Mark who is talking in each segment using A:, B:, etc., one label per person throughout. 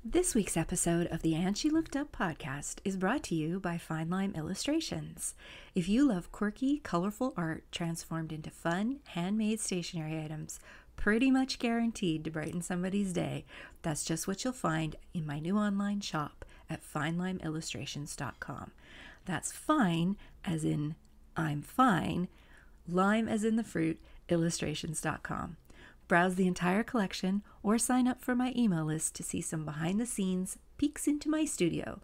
A: This week's episode of the And She Looked Up podcast is brought to you by Fine Lime Illustrations. If you love quirky, colorful art transformed into fun, handmade stationery items, pretty much guaranteed to brighten somebody's day, that's just what you'll find in my new online shop at finelimeillustrations.com. That's fine as in I'm fine, lime as in the fruit, illustrations.com. Browse the entire collection or sign up for my email list to see some behind-the-scenes peeks into my studio.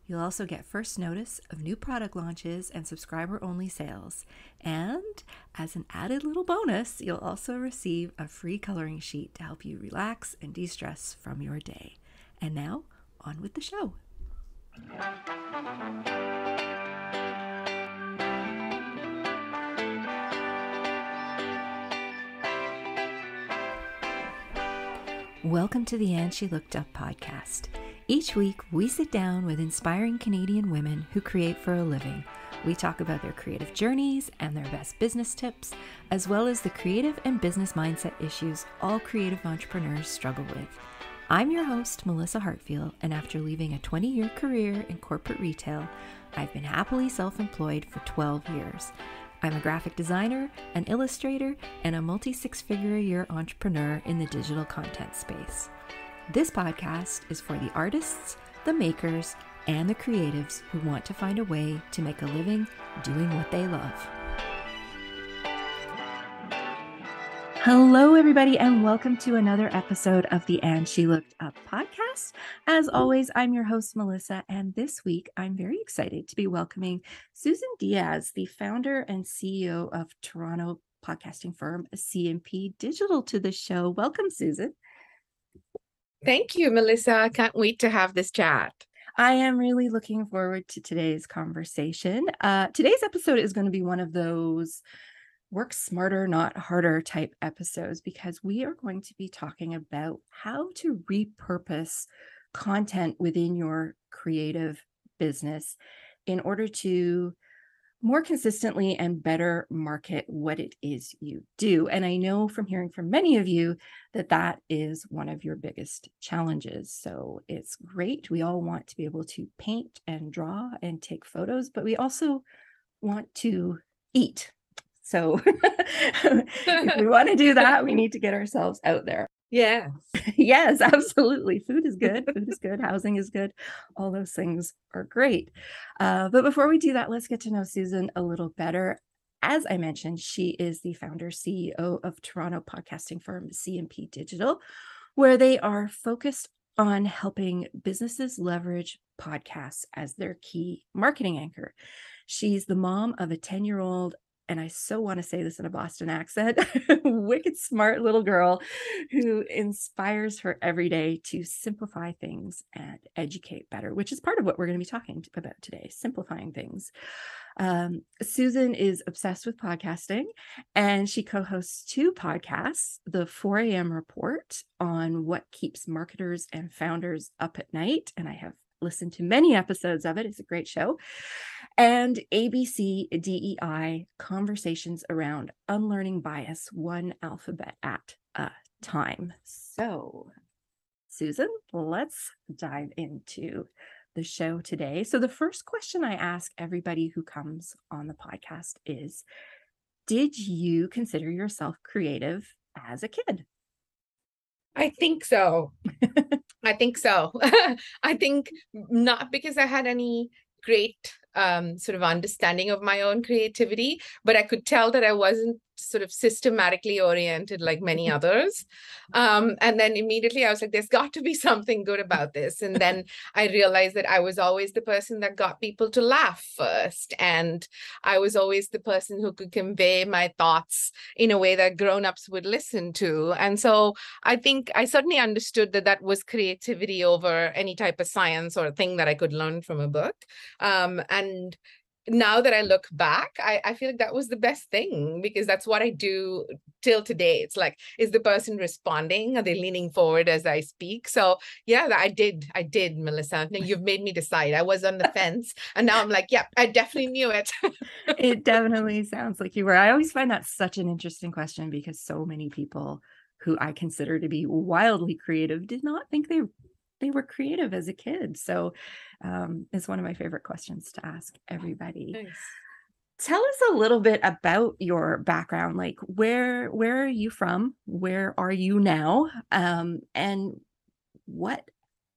A: You'll also get first notice of new product launches and subscriber-only sales. And as an added little bonus, you'll also receive a free coloring sheet to help you relax and de-stress from your day. And now, on with the show. Welcome to the And She Looked Up podcast. Each week, we sit down with inspiring Canadian women who create for a living. We talk about their creative journeys and their best business tips, as well as the creative and business mindset issues all creative entrepreneurs struggle with. I'm your host, Melissa Hartfield, and after leaving a 20-year career in corporate retail, I've been happily self-employed for 12 years. I'm a graphic designer, an illustrator, and a multi-six-figure-a-year entrepreneur in the digital content space. This podcast is for the artists, the makers, and the creatives who want to find a way to make a living doing what they love. Hello, everybody, and welcome to another episode of the And She Looked Up podcast. As always, I'm your host, Melissa, and this week I'm very excited to be welcoming Susan Diaz, the founder and CEO of Toronto podcasting firm CMP Digital, to the show. Welcome, Susan.
B: Thank you, Melissa. I can't wait to have this chat.
A: I am really looking forward to today's conversation. Today's episode is going to be one of those work smarter, not harder type episodes, because we are going to be talking about how to repurpose content within your creative business in order to more consistently and better market what it is you do. And I know from hearing from many of you that that is one of your biggest challenges. So it's great. We all want to be able to paint and draw and take photos, but we also want to eat. So if we want to do that, we need to get ourselves out there.
B: Yeah.
A: Yes, absolutely. Food is good. Food is good. Housing is good. All those things are great. But before we do that, let's get to know Susan a little better. As I mentioned, she is the founder CEO of Toronto podcasting firm CMP Digital, where they are focused on helping businesses leverage podcasts as their key marketing anchor. She's the mom of a 10-year-old, and I so want to say this in a Boston accent, wicked smart little girl who inspires her every day to simplify things and educate better, which is part of what we're going to be talking about today, simplifying things. Susan is obsessed with podcasting, and she co-hosts two podcasts, the 4 a.m. Report on what keeps marketers and founders up at night, and I have listened to many episodes of it. It's a great show. And ABC DEI, conversations around unlearning bias, one alphabet at a time. So, Susan, let's dive into the show today. So the first question I ask everybody who comes on the podcast is, did you consider yourself creative as a kid?
B: I think so. I think so. I think not because I had any great sort of understanding of my own creativity, but I could tell that I wasn't sort of systematically oriented like many others. And then immediately I was like, there's got to be something good about this. And then I realized that I was always the person that got people to laugh first. And I was always the person who could convey my thoughts in a way that grown-ups would listen to. And so I think I certainly understood that that was creativity over any type of science or thing that I could learn from a book. And now that I look back, I feel like that was the best thing, because that's what I do till today. It's like, is the person responding? Are they leaning forward as I speak? So yeah, I did, Melissa. Now you've made me decide. I was on the fence, and now I'm like, yeah, I definitely knew it.
A: It definitely sounds like you were. I always find that such an interesting question, because so many people who I consider to be wildly creative did not think they they were creative as a kid. So it's one of my favorite questions to ask everybody.
B: Nice.
A: Tell us a little bit about your background. Like where are you from? Where are you now? And what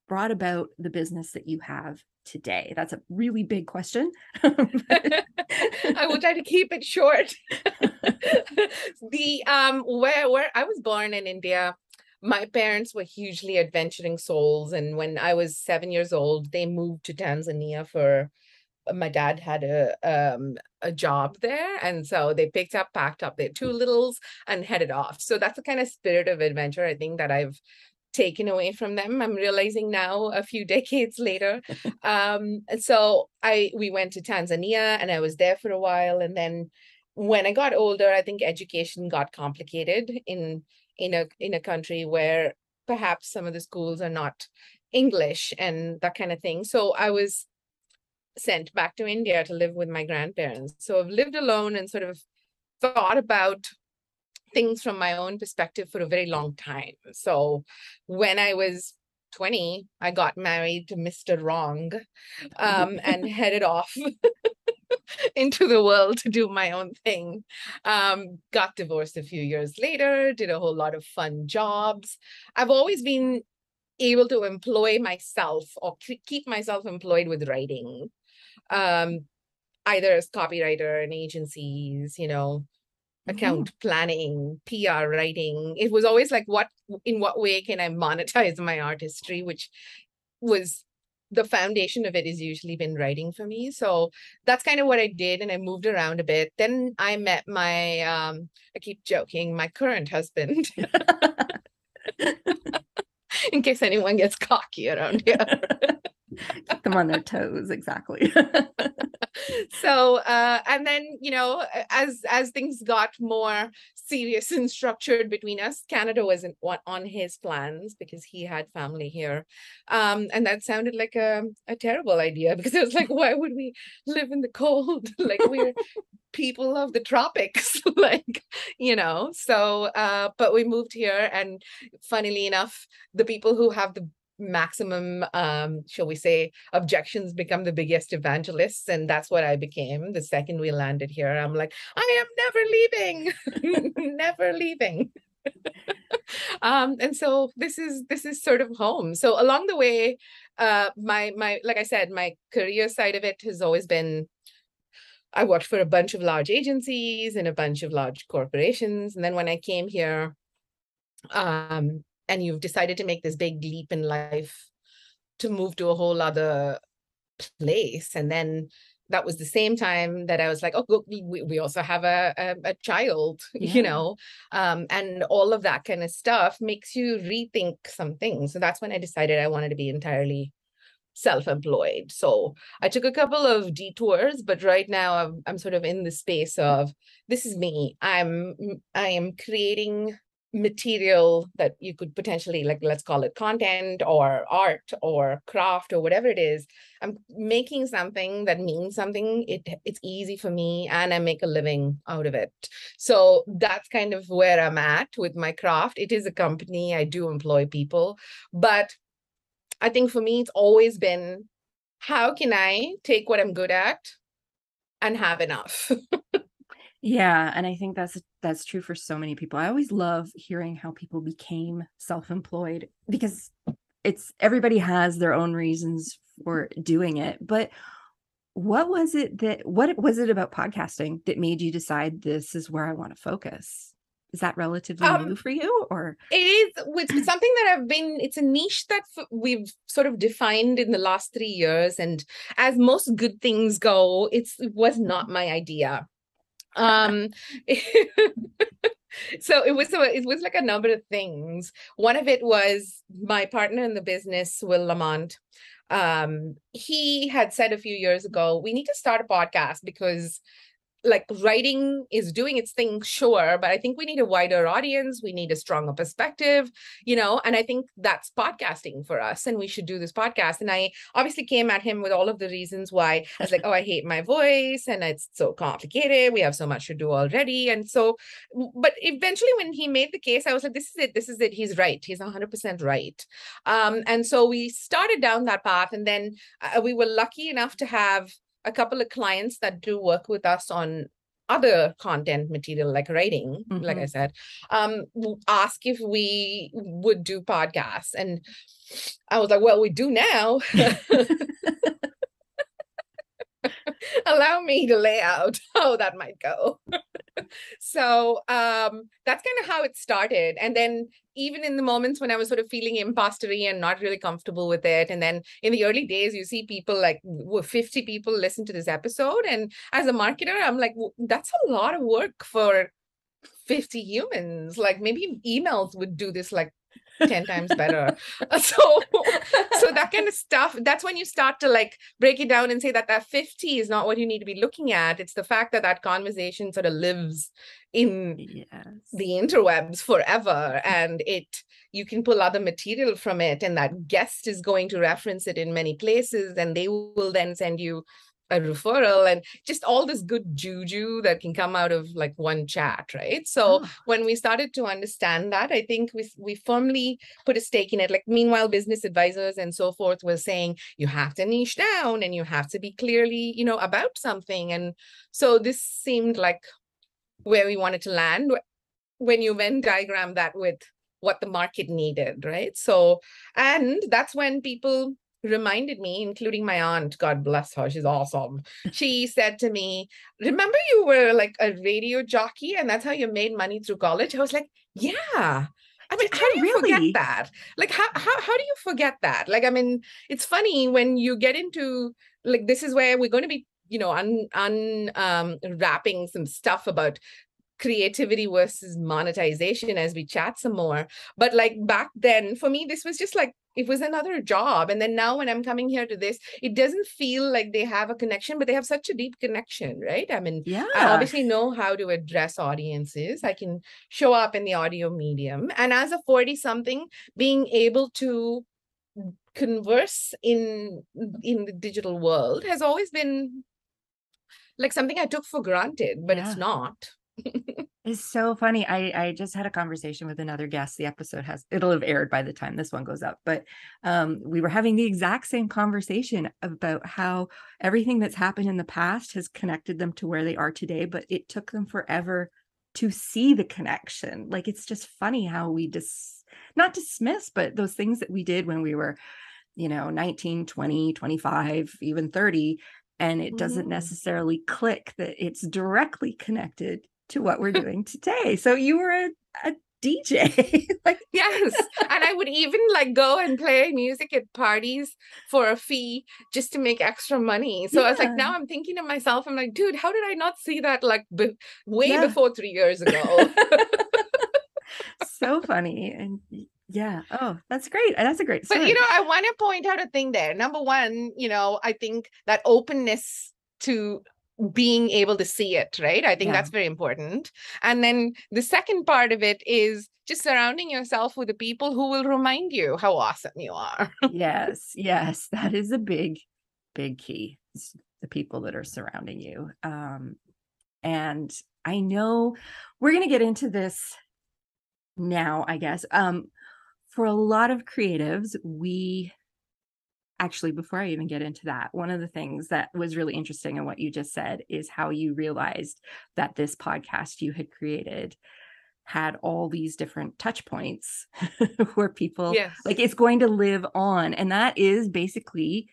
A: brought about the business that you have today? That's a really big question.
B: I will try to keep it short. The where I was born in India, my parents were hugely adventuring souls, and when I was 7 years old, they moved to Tanzania for my dad had a job there, and so they picked up, packed up their two littles, and headed off. So that's the kind of spirit of adventure I think that I've taken away from them. I'm realizing now a few decades later. And so we went to Tanzania, and I was there for a while, and then when I got older, I think education got complicated in a country where perhaps some of the schools are not English and that kind of thing. So I was sent back to India to live with my grandparents. So I've lived alone and sort of thought about things from my own perspective for a very long time. So when I was 20, I got married to Mr. Wrong, and headed off into the world to do my own thing. Got divorced a few years later, did a whole lot of fun jobs. I've always been able to employ myself or keep myself employed with writing, um, either as copywriter in agencies, account planning, PR writing. It was always like, in what way can I monetize my artistry, which was the foundation of it has usually been writing for me. So that's kind of what I did. And I moved around a bit. Then I met I keep joking, my current husband, in case anyone gets cocky around here.
A: Keep them on their toes, exactly.
B: So and then as things got more serious and structured between us, Canada wasn't on his plans because he had family here, and that sounded like a terrible idea, because it was like, why would we live in the cold? Like, we're people of the tropics. Like, so but we moved here, and funnily enough, the people who have the maximum shall we say objections become the biggest evangelists, and that's what I became the second we landed here. I'm like, I am never leaving. Never leaving. And so this is sort of home. So along the way, my like I said, my career side of it has always been, I worked for a bunch of large agencies and a bunch of large corporations, and then when I came here, and you've decided to make this big leap in life to move to a whole other place. And then that was the same time that I was like, oh, look, we also have a child,
A: Yeah.
B: and all of that kind of stuff makes you rethink some things. So that's when I decided I wanted to be entirely self-employed. So I took a couple of detours, but right now I'm sort of in the space of, this is me. I am creating material that you could potentially, like, let's call it content or art or craft or whatever it is. I'm making something that means something. It's easy for me, and I make a living out of it. So that's kind of where I'm at with my craft. It is a company. I do employ people, but I think for me, it's always been, how can I take what I'm good at and have enough?
A: Yeah, and I think that's true for so many people. I always love hearing how people became self-employed, because it's everybody has their own reasons for doing it. But what was it about podcasting that made you decide this is where I want to focus? Is that relatively
B: Um,
A: new for you, or
B: it is, it's something that it's a niche that we've sort of defined in the last 3 years. And as most good things go, it was not my idea. Um, so it was like a number of things. One of it was my partner in the business, Will Lamont. He had said a few years ago, we need to start a podcast because like writing is doing its thing, sure, but I think we need a wider audience. We need a stronger perspective, and I think that's podcasting for us. And we should do this podcast. And I obviously came at him with all of the reasons why. I was like, oh, I hate my voice and it's so complicated. We have so much to do already. And so, but eventually when he made the case, I was like, this is it. This is it. He's right. He's 100% right. And so we started down that path. And then we were lucky enough to have a couple of clients that do work with us on other content material like writing, like I said, ask if we would do podcasts. And I was like, well, we do now. Allow me to lay out how that might go. So that's kind of how it started. And then even in the moments when I was sort of feeling impostery and not really comfortable with it, and then in the early days, you see people like 50 people listen to this episode. And as a marketer, I'm like, well, that's a lot of work for 50 humans. Like maybe emails would do this like 10 times better. So that kind of stuff, that's when you start to like break it down and say that 50 is not what you need to be looking at. It's the fact that that conversation sort of lives in the interwebs forever, and you can pull other material from it, and that guest is going to reference it in many places, and they will then send you a referral, and just all this good juju that can come out of like one chat, right? So when we started to understand that, I think we firmly put a stake in it. Like meanwhile, business advisors and so forth were saying you have to niche down and you have to be clearly, about something. And so this seemed like where we wanted to land when you Venn diagram that with what the market needed, right? So, and that's when people reminded me, including my aunt, God bless her, she's awesome. She said to me, remember you were like a radio jockey and that's how you made money through college? I was like, yeah. I mean, how do you forget that? Like, how do you forget that? Like, I mean, it's funny when you get into, like, this is where we're going to be, wrapping some stuff about creativity versus monetization as we chat some more. But like back then, for me, this was just like, it was another job. And then now when I'm coming here to this, it doesn't feel like they have a connection, but they have such a deep connection, right? I mean, I obviously know how to address audiences. I can show up in the audio medium. And as a 40-something, being able to converse in the digital world has always been like something I took for granted, but it's not.
A: It's so funny. I just had a conversation with another guest. The episode it'll have aired by the time this one goes up, but we were having the exact same conversation about how everything that's happened in the past has connected them to where they are today, but it took them forever to see the connection. Like, it's just funny how we not dismiss, but those things that we did when we were, 19, 20, 25, even 30, and it doesn't necessarily click that it's directly connected to what we're doing today. So you were a DJ. Like,
B: yes. And I would even like go and play music at parties for a fee just to make extra money. So I was like, now I'm thinking to myself, I'm like, dude, how did I not see that like way before 3 years ago?
A: So funny. And oh, that's great. That's a great story.
B: But I want to point out a thing there. Number one, I think that openness to being able to see it, right? I think that's very important. And then the second part of it is just surrounding yourself with the people who will remind you how awesome you are.
A: Yes, that is a big key. It's the people that are surrounding you. And I know we're going to get into this now, I guess. For a lot of creatives, actually, before I even get into that, one of the things that was really interesting in what you just said is how you realized that this podcast you had created had all these different touch points where people, like, it's going to live on. And that is basically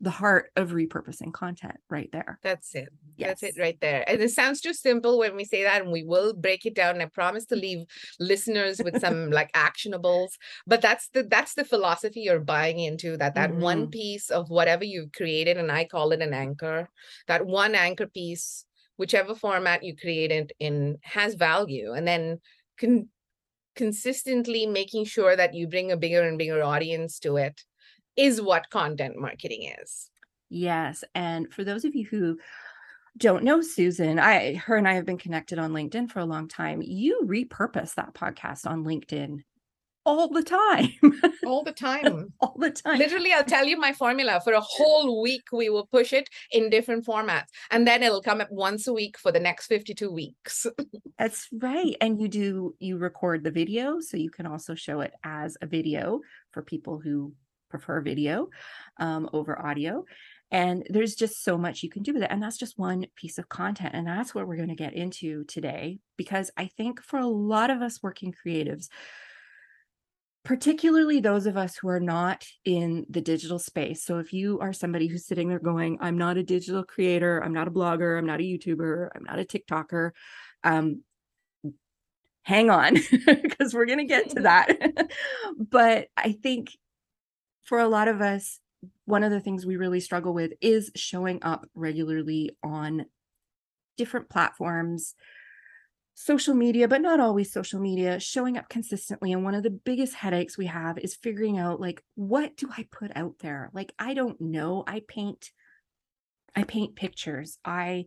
A: the heart of repurposing content right there.
B: That's it. Yes. That's it right there. And it sounds too simple when we say that, and we will break it down. And I promise to leave listeners with some like actionables, but that's the philosophy you're buying into, that one piece of whatever you've created, and I call it an anchor, that one anchor piece, whichever format you create it in, has value. And then consistently making sure that you bring a bigger and bigger audience to it is what content marketing is.
A: Yes. And for those of you who don't know Susan, her and I have been connected on LinkedIn for a long time. You repurpose that podcast on LinkedIn all the time.
B: All the time.
A: All the time.
B: Literally, I'll tell you my formula. For a whole week, we will push it in different formats. And then it'll come up once a week for the next 52 weeks.
A: That's right. And you record the video, so you can also show it as a video for people who prefer video over audio. And there's just so much you can do with it. And that's just one piece of content. And that's what we're going to get into today, because I think for a lot of us working creatives, particularly those of us who are not in the digital space. So if you are somebody who's sitting there going, I'm not a digital creator, I'm not a blogger, I'm not a YouTuber, I'm not a TikToker, hang on, because we're going to get to that. But I think for a lot of us, one of the things we really struggle with is showing up regularly on different platforms, social media, but not always social media, showing up consistently. And one of the biggest headaches we have is figuring out, like, what do I put out there? Like, I don't know. I paint pictures. I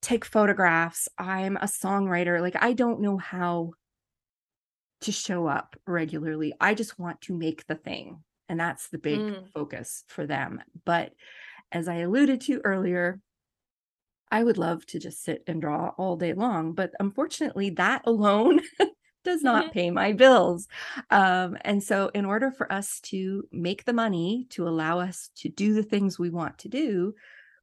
A: take photographs. I'm a songwriter. Like, I don't know how to show up regularly. I just want to make the thing. And that's the big focus for them. But as I alluded to earlier, I would love to just sit and draw all day long. But unfortunately, that alone does not pay my bills. And so in order for us to make the money to allow us to do the things we want to do,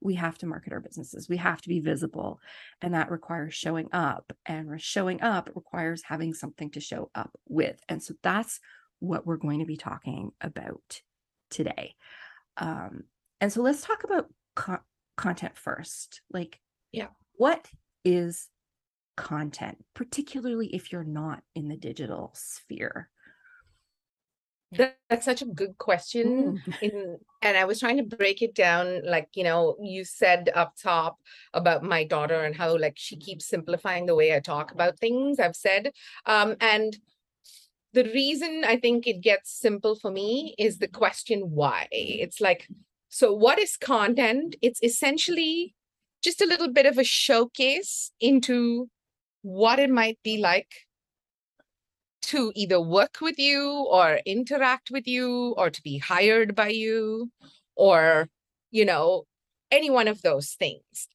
A: we have to market our businesses. We have to be visible. And that requires showing up. And showing up requires having something to show up with. And so that's what we're going to be talking about today. And so let's talk about content first. Like, what is content, particularly if you're not in the digital sphere?
B: That's such a good question. And I was trying to break it down, like, you said up top about my daughter and how, like, she keeps simplifying the way I talk about things, I've said. And the reason I think it gets simple for me is the question why. It's like, so what is content? It's essentially just a little bit of a showcase into what it might be like to either work with you or interact with you or to be hired by you or, any one of those things.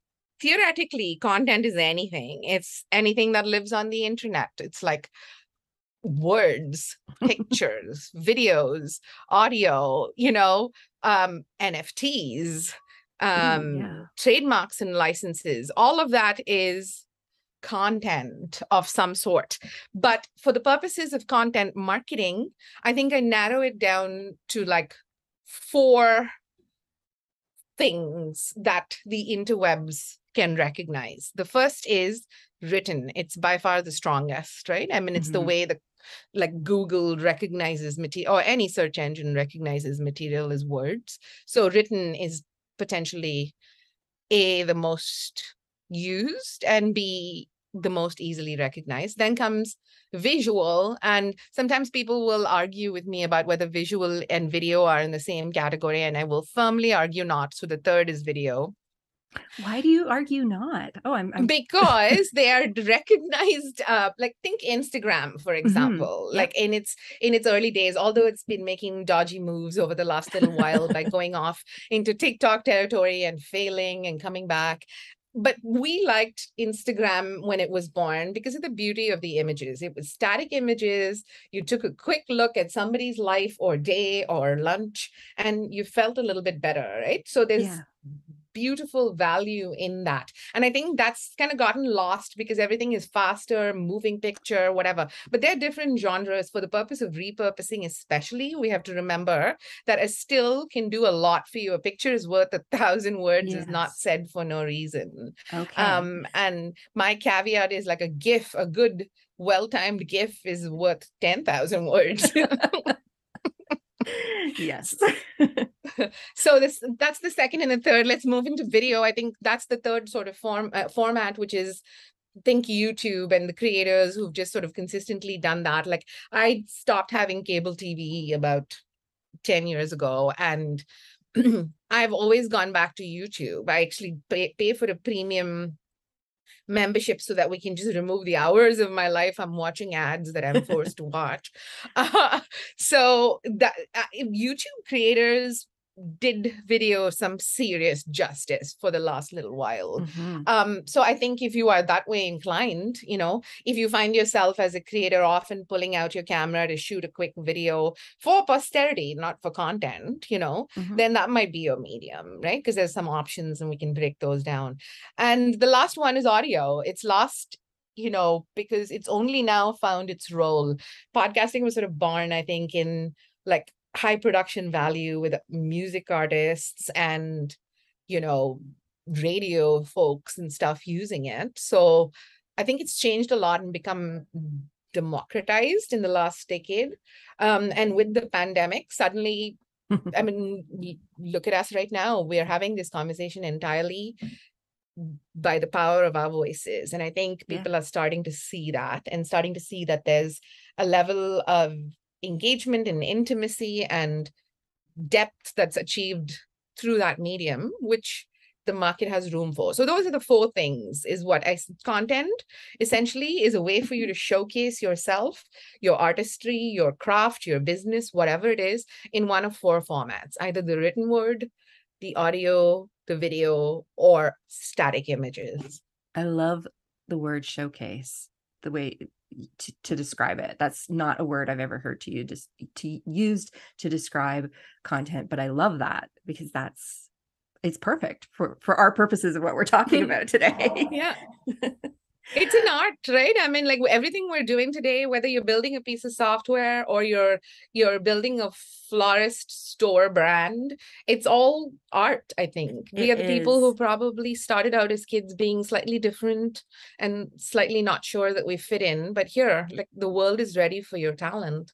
B: Theoretically, content is anything. It's anything that lives on the internet. It's like words, pictures, videos, audio, NFTs, trademarks and licenses. All of that is content of some sort. But for the purposes of content marketing, I think I narrow it down to like 4 things that the interwebs can recognize. The first is written. It's by far the strongest, right? I mean, it's the way that, like, Google recognizes material, or any search engine recognizes material as words. So written is potentially A, the most used, and B, the most easily recognized. Then comes visual, and sometimes people will argue with me about whether visual and video are in the same category, and I will firmly argue not. So the third is video.
A: Why do you argue not?
B: Because they are recognized, like, think Instagram, for example. Like in its early days, although it's been making dodgy moves over the last little while by going off into TikTok territory and failing and coming back. But we liked Instagram when it was born because of the beauty of the images. It was static images. You took a quick look at somebody's life or day or lunch, and you felt a little bit better, right? So there's beautiful value in that. And I think that's kind of gotten lost because everything is faster, moving picture, whatever. But there are different genres. For the purpose of repurposing, especially, we have to remember that a still can do a lot for you. A picture is worth 1,000 words, is not said for no reason.
A: Okay.
B: And my caveat is, like, a GIF, a good, well-timed GIF is worth 10,000 words.
A: Yes.
B: So that's the second. And the third, let's move into video. I think that's the third sort of format, which is, think YouTube and the creators who've just sort of consistently done that. Like, I stopped having cable TV about 10 years ago, and I've always gone back to YouTube. I actually pay for a premium membership so that we can just remove the hours of my life I'm watching ads that I'm forced to watch. So that YouTube creators did video some serious justice for the last little while. So I think if you are that way inclined, if you find yourself as a creator often pulling out your camera to shoot a quick video for posterity, not for content, then that might be your medium, right? Because there's some options and we can break those down. And the last one is audio. It's lost, because it's only now found its role. Podcasting was sort of born, I think, in like high production value with music artists and, radio folks and stuff using it. So I think it's changed a lot and become democratized in the last decade. And with the pandemic, suddenly, I mean, look at us right now. We're having this conversation entirely by the power of our voices. And I think people are starting to see that and starting to see that there's a level of engagement and intimacy and depth that's achieved through that medium, which the market has room for. So those are the four things is what content essentially is a way for you to showcase yourself, your artistry, your craft, your business, whatever it is, in one of four formats, either the written word, the audio, the video, or static images.
A: I love the word showcase, the way to describe it. That's not a word I've ever heard used to describe content, but I love that because it's perfect for our purposes of what we're talking about today.
B: Yeah. It's an art, right? I mean, like everything we're doing today, whether you're building a piece of software or you're building a florist store brand, it's all art, I think. We are the people who probably started out as kids being slightly different and slightly not sure that we fit in. But here, like the world is ready for your talent.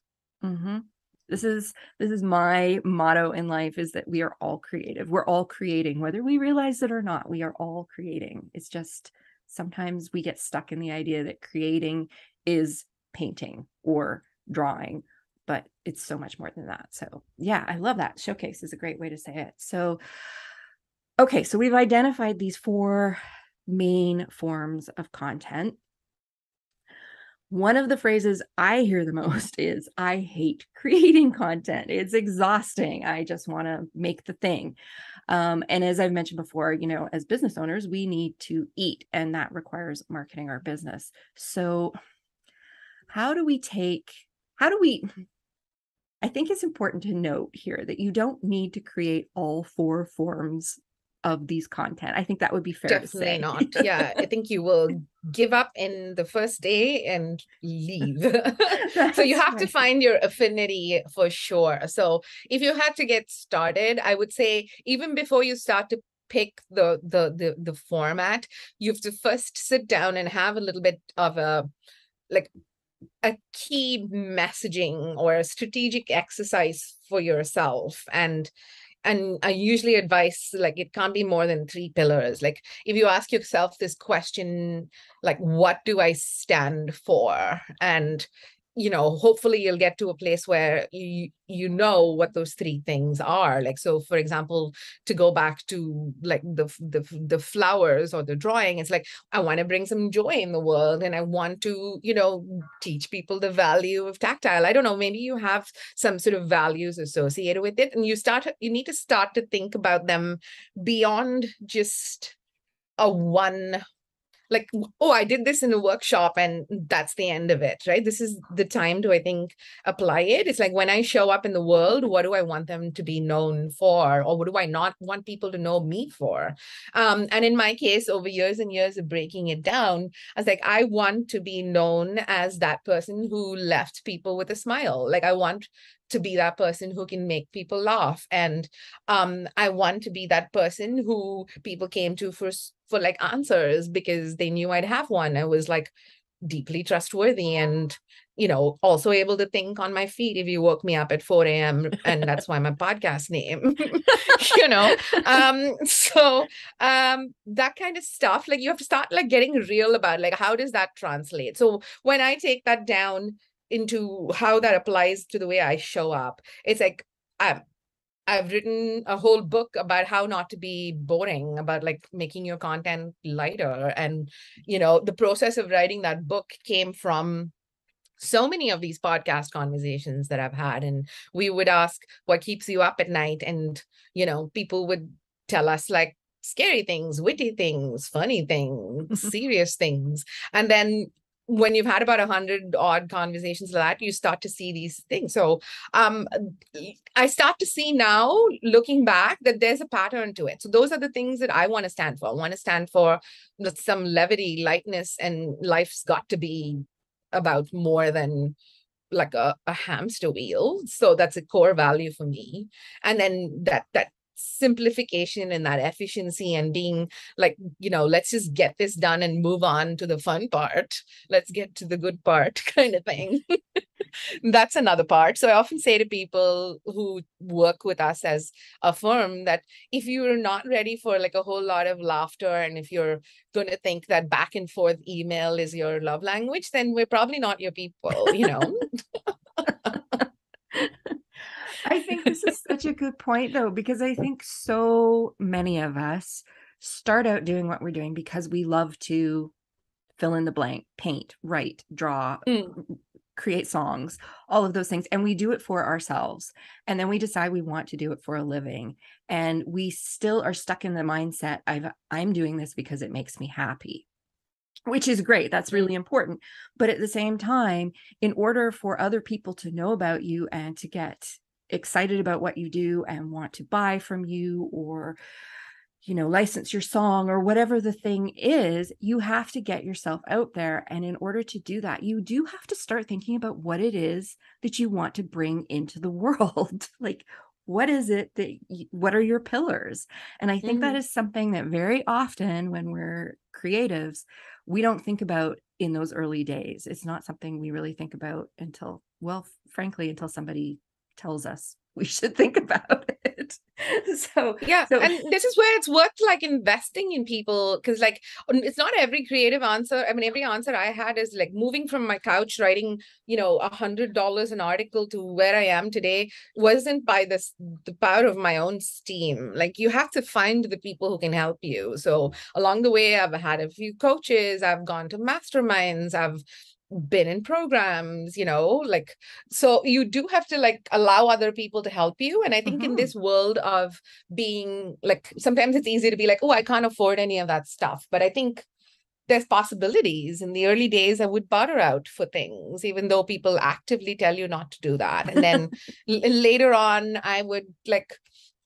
A: This is my motto in life, is that we are all creative. We're all creating, whether we realize it or not. We are all creating. It's just sometimes we get stuck in the idea that creating is painting or drawing, but it's so much more than that. So yeah, I love that. Showcase is a great way to say it. So, okay, so we've identified these four main forms of content. One of the phrases I hear the most is, I hate creating content. It's exhausting. I just want to make the thing. And as I've mentioned before, as business owners, we need to eat, and that requires marketing our business. So I think it's important to note here that you don't need to create all four forms of these content. I think that would be fair to say.
B: Definitely not. Yeah, I think you will give up in the first day and leave. So you have to find your affinity for sure. So if you had to get started, I would say even before you start to pick the format, you have to first sit down and have a little bit of a key messaging or a strategic exercise for yourself. And I usually advise, like, it can't be more than 3 pillars. Like, if you ask yourself this question, like, what do I stand for? And, hopefully you'll get to a place where you know what those 3 things are. Like, so for example, to go back to like the flowers or the drawing, it's like, I want to bring some joy in the world, and I want to, teach people the value of tactile. I don't know, maybe you have some sort of values associated with it, and you need to start to think about them beyond just a one, like, oh, I did this in a workshop and that's the end of it, right? This is the time to, I think, apply it. It's like, when I show up in the world, what do I want them to be known for? Or what do I not want people to know me for? And in my case, over years and years of breaking it down, I was like, I want to be known as that person who left people with a smile. Like, I want to be that person who can make people laugh. And I want to be that person who people came to for like answers because they knew I'd have one. I was like deeply trustworthy and, also able to think on my feet if you woke me up at 4 a.m. And that's why my podcast name, So that kind of stuff, like, you have to start like getting real about like, how does that translate? So when I take that down into how that applies to the way I show up, it's like, I've written a whole book about how not to be boring, about like making your content lighter. And, the process of writing that book came from so many of these podcast conversations that I've had. And we would ask, what keeps you up at night? And, people would tell us like scary things, witty things, funny things, serious things. And then when you've had about 100 odd conversations like that, you start to see these things. So um, I start to see now, looking back, that there's a pattern to it. So those are the things that I want to stand for. I want to stand for some levity, lightness, and life's got to be about more than like a hamster wheel. So that's a core value for me. And then that simplification and that efficiency and being like, let's just get this done and move on to the fun part. Let's get to the good part kind of thing. That's another part. So I often say to people who work with us as a firm that if you're not ready for like a whole lot of laughter, and if you're going to think that back and forth email is your love language, then we're probably not your people.
A: I think this is such a good point, though, because I think so many of us start out doing what we're doing because we love to fill in the blank, paint, write, draw, create songs, all of those things. And we do it for ourselves. And then we decide we want to do it for a living. And we still are stuck in the mindset I'm doing this because it makes me happy, which is great. That's really important. But at the same time, in order for other people to know about you and to get excited about what you do and want to buy from you, or license your song, or whatever the thing is, you have to get yourself out there. And in order to do that, you do have to start thinking about what it is that you want to bring into the world. Like, what is it what are your pillars? And I think that is something that very often when we're creatives, we don't think about in those early days. It's not something we really think about until, well, frankly, until somebody tells us we should think about it. so
B: Yeah,
A: so
B: and this is where it's worth like investing in people, because like it's not every creative answer. I mean, every answer I had is like moving from my couch writing, $100 an article to where I am today wasn't by the power of my own steam. Like you have to find the people who can help you. So along the way, I've had a few coaches, I've gone to masterminds, I've been in programs, like, so you do have to like allow other people to help you. And I think in this world of being like, sometimes it's easy to be like, oh, I can't afford any of that stuff. But I think there's possibilities. In the early days, I would barter out for things, even though people actively tell you not to do that. And then later on, I would like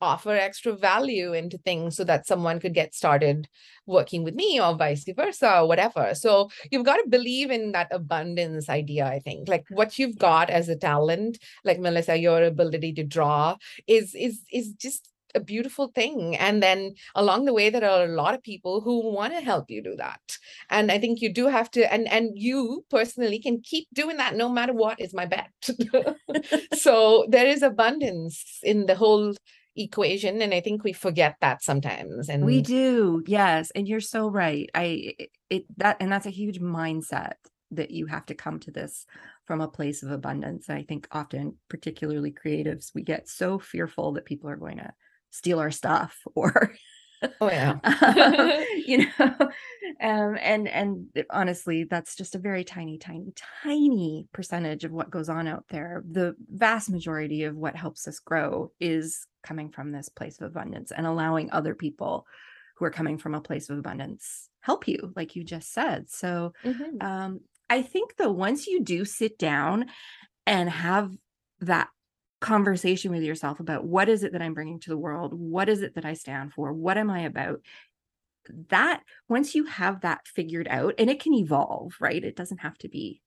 B: offer extra value into things so that someone could get started working with me, or vice versa, or whatever. So you've got to believe in that abundance idea. I think like what you've got as a talent, like Melissa, your ability to draw is just a beautiful thing. And then along the way, there are a lot of people who want to help you do that. And I think you do have to, and you personally can keep doing that no matter what, is my bet. So there is abundance in the whole equation, and I think we forget that sometimes. And
A: we do, yes, and you're so right. That's a huge mindset, that you have to come to this from a place of abundance. And I think often, particularly creatives, we get so fearful that people are going to steal our stuff, or
B: oh yeah.
A: And honestly, that's just a very tiny percentage of what goes on out there. The vast majority of what helps us grow is coming from this place of abundance, and allowing other people who are coming from a place of abundance help you, like you just said. So I think, though, once you do sit down and have that conversation with yourself about what is it that I'm bringing to the world, what is it that I stand for, what am I about, that once you have that figured out, and it can evolve, right? It doesn't have to be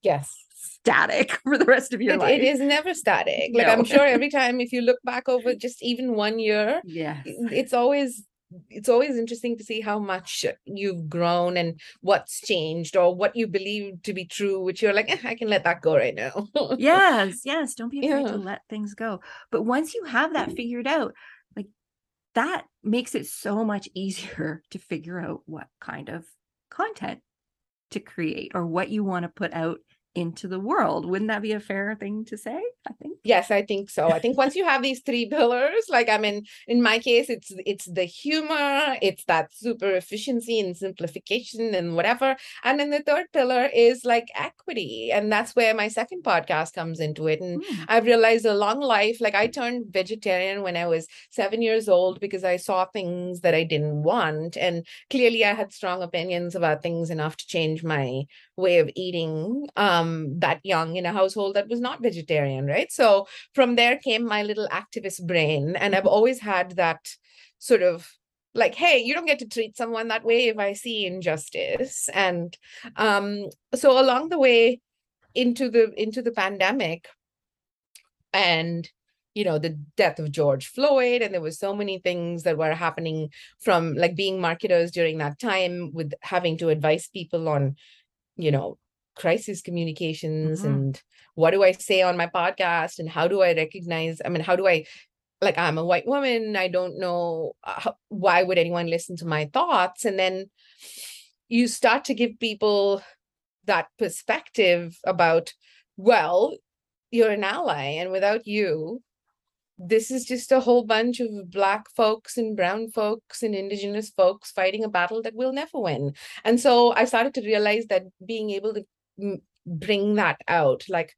A: static for the rest of your life.
B: It is never static. Like
A: No.
B: I'm sure every time, if you look back over just even 1 year,
A: Yes,
B: it's always interesting to see how much you've grown and what's changed, or what you believe to be true, which you're like, I can let that go right now.
A: yes, don't be afraid to let things go. But once you have that figured out, like, that makes it so much easier to figure out what kind of content to create, or what you want to put out into the world. Wouldn't that be a fair thing to say? I think.
B: Yes, I think so. I think once you have these three pillars, like I mean, in my case, it's the humor, it's that super efficiency and simplification and whatever. And then the third pillar is like equity. And that's where my second podcast comes into it. And I've realized a long life, like I turned vegetarian when I was 7 years old because I saw things that I didn't want. And clearly I had strong opinions about things enough to change my way of eating that young in a household that was not vegetarian, right? So from there came my little activist brain, and I've always had that sort of like, hey, you don't get to treat someone that way if I see injustice. And so along the way into the pandemic, and the death of George Floyd, and there was so many things that were happening from like being marketers during that time with having to advise people on crisis communications and what do I say on my podcast and how do I recognize, I mean, how do I, like, I'm a white woman, I don't know why would anyone listen to my thoughts. And then you start to give people that perspective about, well, you're an ally, and without you, this is just a whole bunch of Black folks and brown folks and Indigenous folks fighting a battle that we'll never win. And so I started to realize that being able to bring that out, like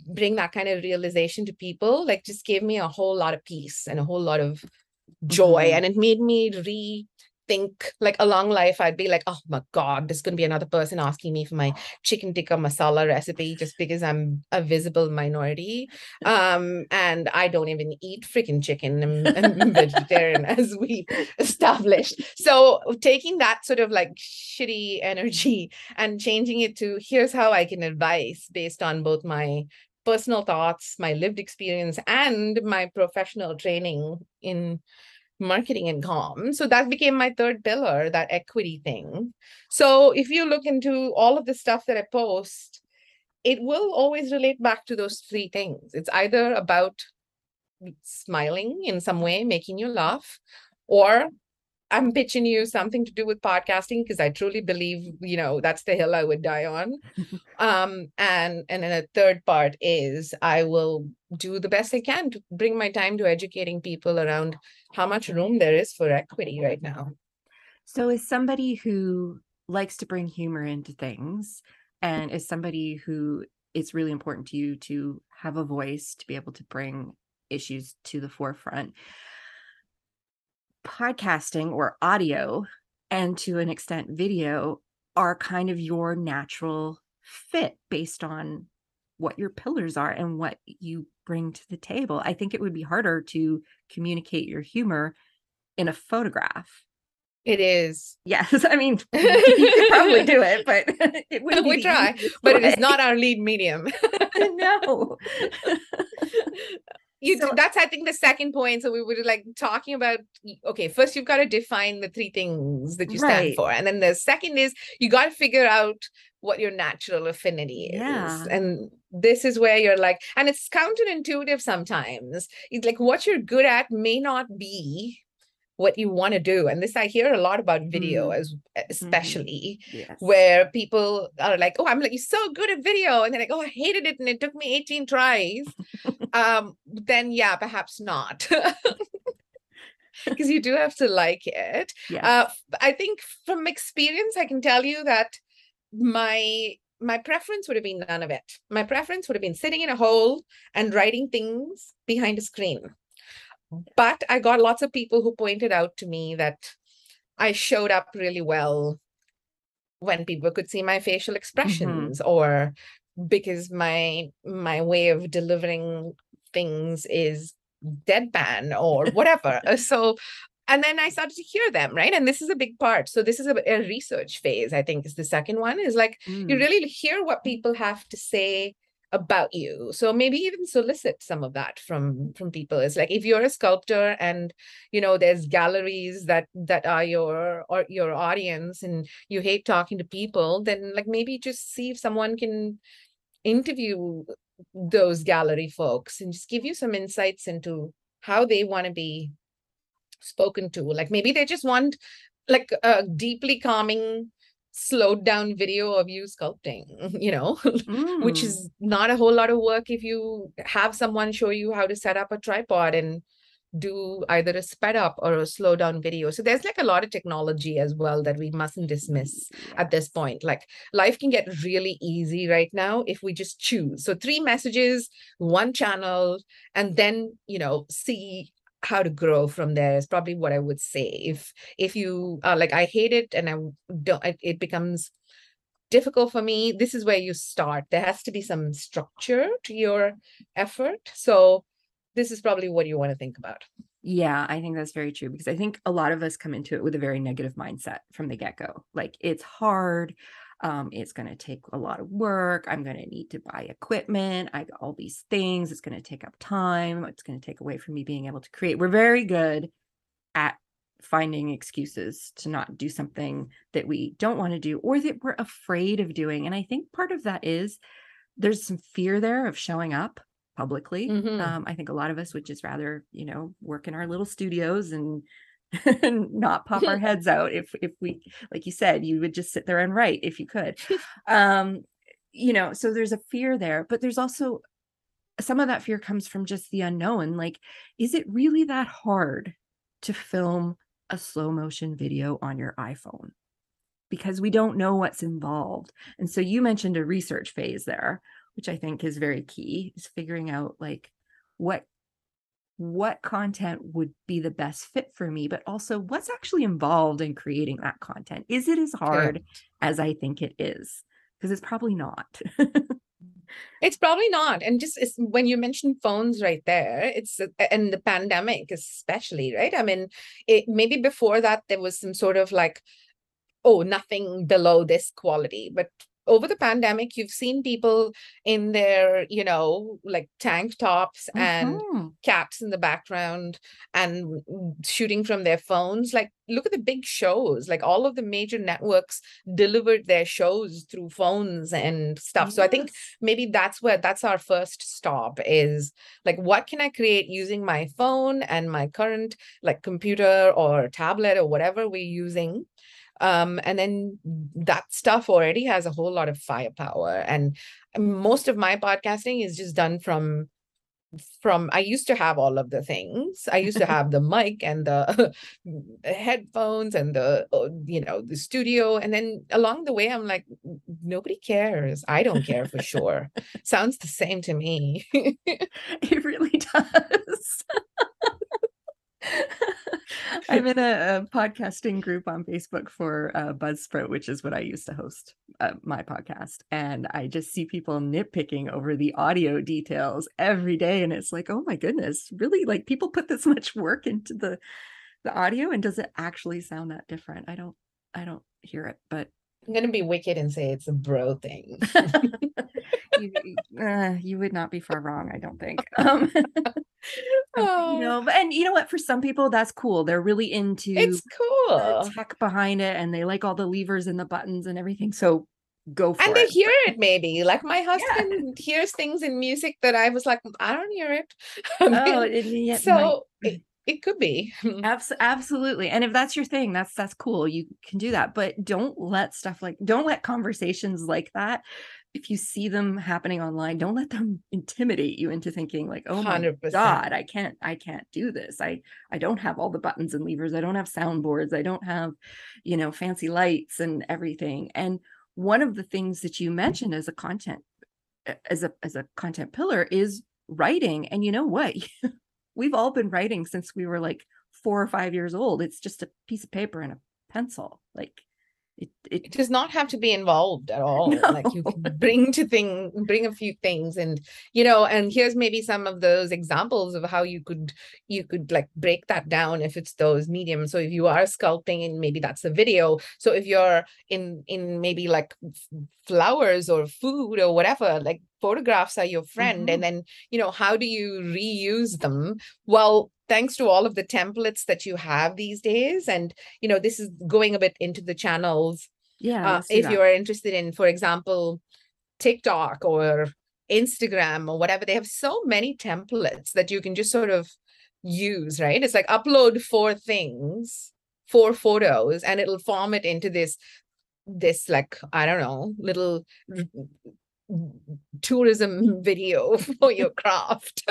B: bring that kind of realization to people, like just gave me a whole lot of peace and a whole lot of joy. And it made me rethink, like along life, I'd be like, oh my God, there's going to be another person asking me for my chicken tikka masala recipe just because I'm a visible minority. And I don't even eat freaking chicken. I'm vegetarian, as we established. So taking that sort of like shitty energy and changing it to here's how I can advise based on both my personal thoughts, my lived experience, and my professional training in marketing and comms. So that became my third pillar, that equity thing. So if you look into all of the stuff that I post, it will always relate back to those three things. It's either about smiling in some way, making you laugh, or I'm pitching you something to do with podcasting because I truly believe, that's the hill I would die on. And then a third part is I will do the best I can to bring my time to educating people around how much room there is for equity right now.
A: So as somebody who likes to bring humor into things, and as somebody who it's really important to you to have a voice to be able to bring issues to the forefront, podcasting or audio, and to an extent video, are kind of your natural fit based on what your pillars are and what you bring to the table. I think it would be harder to communicate your humor in a photograph.
B: It is.
A: Yes, I mean, you could probably do it, but it wouldn't
B: we try, but it is not our lead medium.
A: No.
B: That's, I think, the second point. So we were like talking about, okay, first you've got to define the three things that you stand for. And then the second is you got to figure out what your natural affinity is. And this is where you're like, and it's counterintuitive sometimes. It's like what you're good at may not be what you want to do. And this I hear a lot about video, especially where people are like, oh, I'm like, you're so good at video, and they're like, oh, I hated it and it took me 18 tries. Then yeah, perhaps not. Because you do have to like it. I think from experience I can tell you that my preference would have been none of it. My preference would have been sitting in a hole and writing things behind a screen. But I got lots of people who pointed out to me that I showed up really well when people could see my facial expressions, or because my way of delivering things is deadpan or whatever. So, and then I started to hear them, right? And this is a big part. So this is a research phase, I think, is the second one, is like you really hear what people have to say about you. So maybe even solicit some of that from people. It's like if you're a sculptor and there's galleries that are your audience and you hate talking to people, then like maybe just see if someone can interview those gallery folks and just give you some insights into how they want to be spoken to. Like maybe they just want like a deeply calming slowed down video of you sculpting, which
A: Mm.
B: is not a whole lot of work if you have someone show you how to set up a tripod and do either a sped up or a slow down video. So there's like a lot of technology as well that we mustn't dismiss at this
A: Yes.
B: point. Like life can get really easy right now if we just choose. So 3 messages, 1 channel, and then, see how to grow from there is probably what I would say. If you like, I hate it and I don't, it becomes difficult for me. This is where you start. There has to be some structure to your effort. So this is probably what you want to think about.
A: Yeah, I think that's very true because I think a lot of us come into it with a very negative mindset from the get-go. Like it's hard. It's going to take a lot of work. I'm going to need to buy equipment. I got all these things. It's going to take up time. It's going to take away from me being able to create. We're very good at finding excuses to not do something that we don't want to do or that we're afraid of doing. And I think part of that is there's some fear there of showing up publicly.
B: Mm-hmm.
A: I think a lot of us would just rather, work in our little studios and not pop our heads out. If we, like you said, you would just sit there and write if you could. So there's a fear there, but there's also some of that fear comes from just the unknown. Like, is it really that hard to film a slow motion video on your iPhone? Because we don't know what's involved. And so you mentioned a research phase there, which I think is very key, is figuring out like what content would be the best fit for me, but also what's actually involved in creating that content. Is it as hard
B: Correct.
A: as I think it is? Because it's probably not.
B: It's probably not. And just when you mentioned phones right there, it's and the pandemic especially, right? I mean, it maybe before that there was some sort of like, oh, nothing below this quality. But over the pandemic, you've seen people in their, like tank tops and
A: Mm-hmm.
B: caps in the background and shooting from their phones. Like, look at the big shows. Like, all of the major networks delivered their shows through phones and stuff. So I think
A: Yes.
B: maybe that's our first stop is like, what can I create using my phone and my current like computer or tablet or whatever we're using, and then that stuff already has a whole lot of firepower. And most of my podcasting is just done from I used to have all of the things. I used to have the mic and the headphones and the studio, and then along the way I'm like, nobody cares. I don't care for sure. Sounds the same to me.
A: It really does. I'm in a podcasting group on Facebook for Buzzsprout, which is what I used to host my podcast. And I just see people nitpicking over the audio details every day. And it's like, oh my goodness, really? Like people put this much work into the audio, and does it actually sound that different? I don't hear it, but
B: I'm gonna be wicked and say it's a bro thing.
A: you would not be far wrong, I don't think.
B: Oh,
A: But and you know what? For some people, that's cool. They're really into
B: it's
A: the
B: cool.
A: tech behind it, and they like all the levers and the buttons and everything. So go
B: And
A: for
B: they
A: it.
B: hear it maybe. Like my
A: Yeah.
B: husband hears things in music that I was like, I don't hear it. I
A: Oh,
B: mean,
A: it might.
B: so it could be.
A: Absolutely. And if that's your thing, that's cool. You can do that. But don't let conversations like that, if you see them happening online, don't let them intimidate you into thinking like, oh my
B: 100%.
A: God, I can't do this. I don't have all the buttons and levers. I don't have soundboards. I don't have, fancy lights and everything. And one of the things that you mentioned as a content pillar is writing. And you know what? We've all been writing since we were like 4 or 5 years old. It's just a piece of paper and a pencil. Like it
B: It does not have to be involved at all.
A: no.
B: Like you can bring a few things, and and here's maybe some of those examples of how you could like break that down if it's those mediums. So if you are sculpting, and maybe that's a video. So if you're in maybe like flowers or food or whatever, like photographs are your friend, and
A: Mhm.
B: then how do you reuse them? Well, thanks to all of the templates that you have these days, and this is going a bit into the channels.
A: Yeah, let's do
B: If you
A: that.
B: are interested in, for example, TikTok or Instagram or whatever, they have so many templates that you can just sort of use, right? It's like upload 4 things, 4 photos, and it'll form it into this this, like, I don't know, little tourism video for your craft.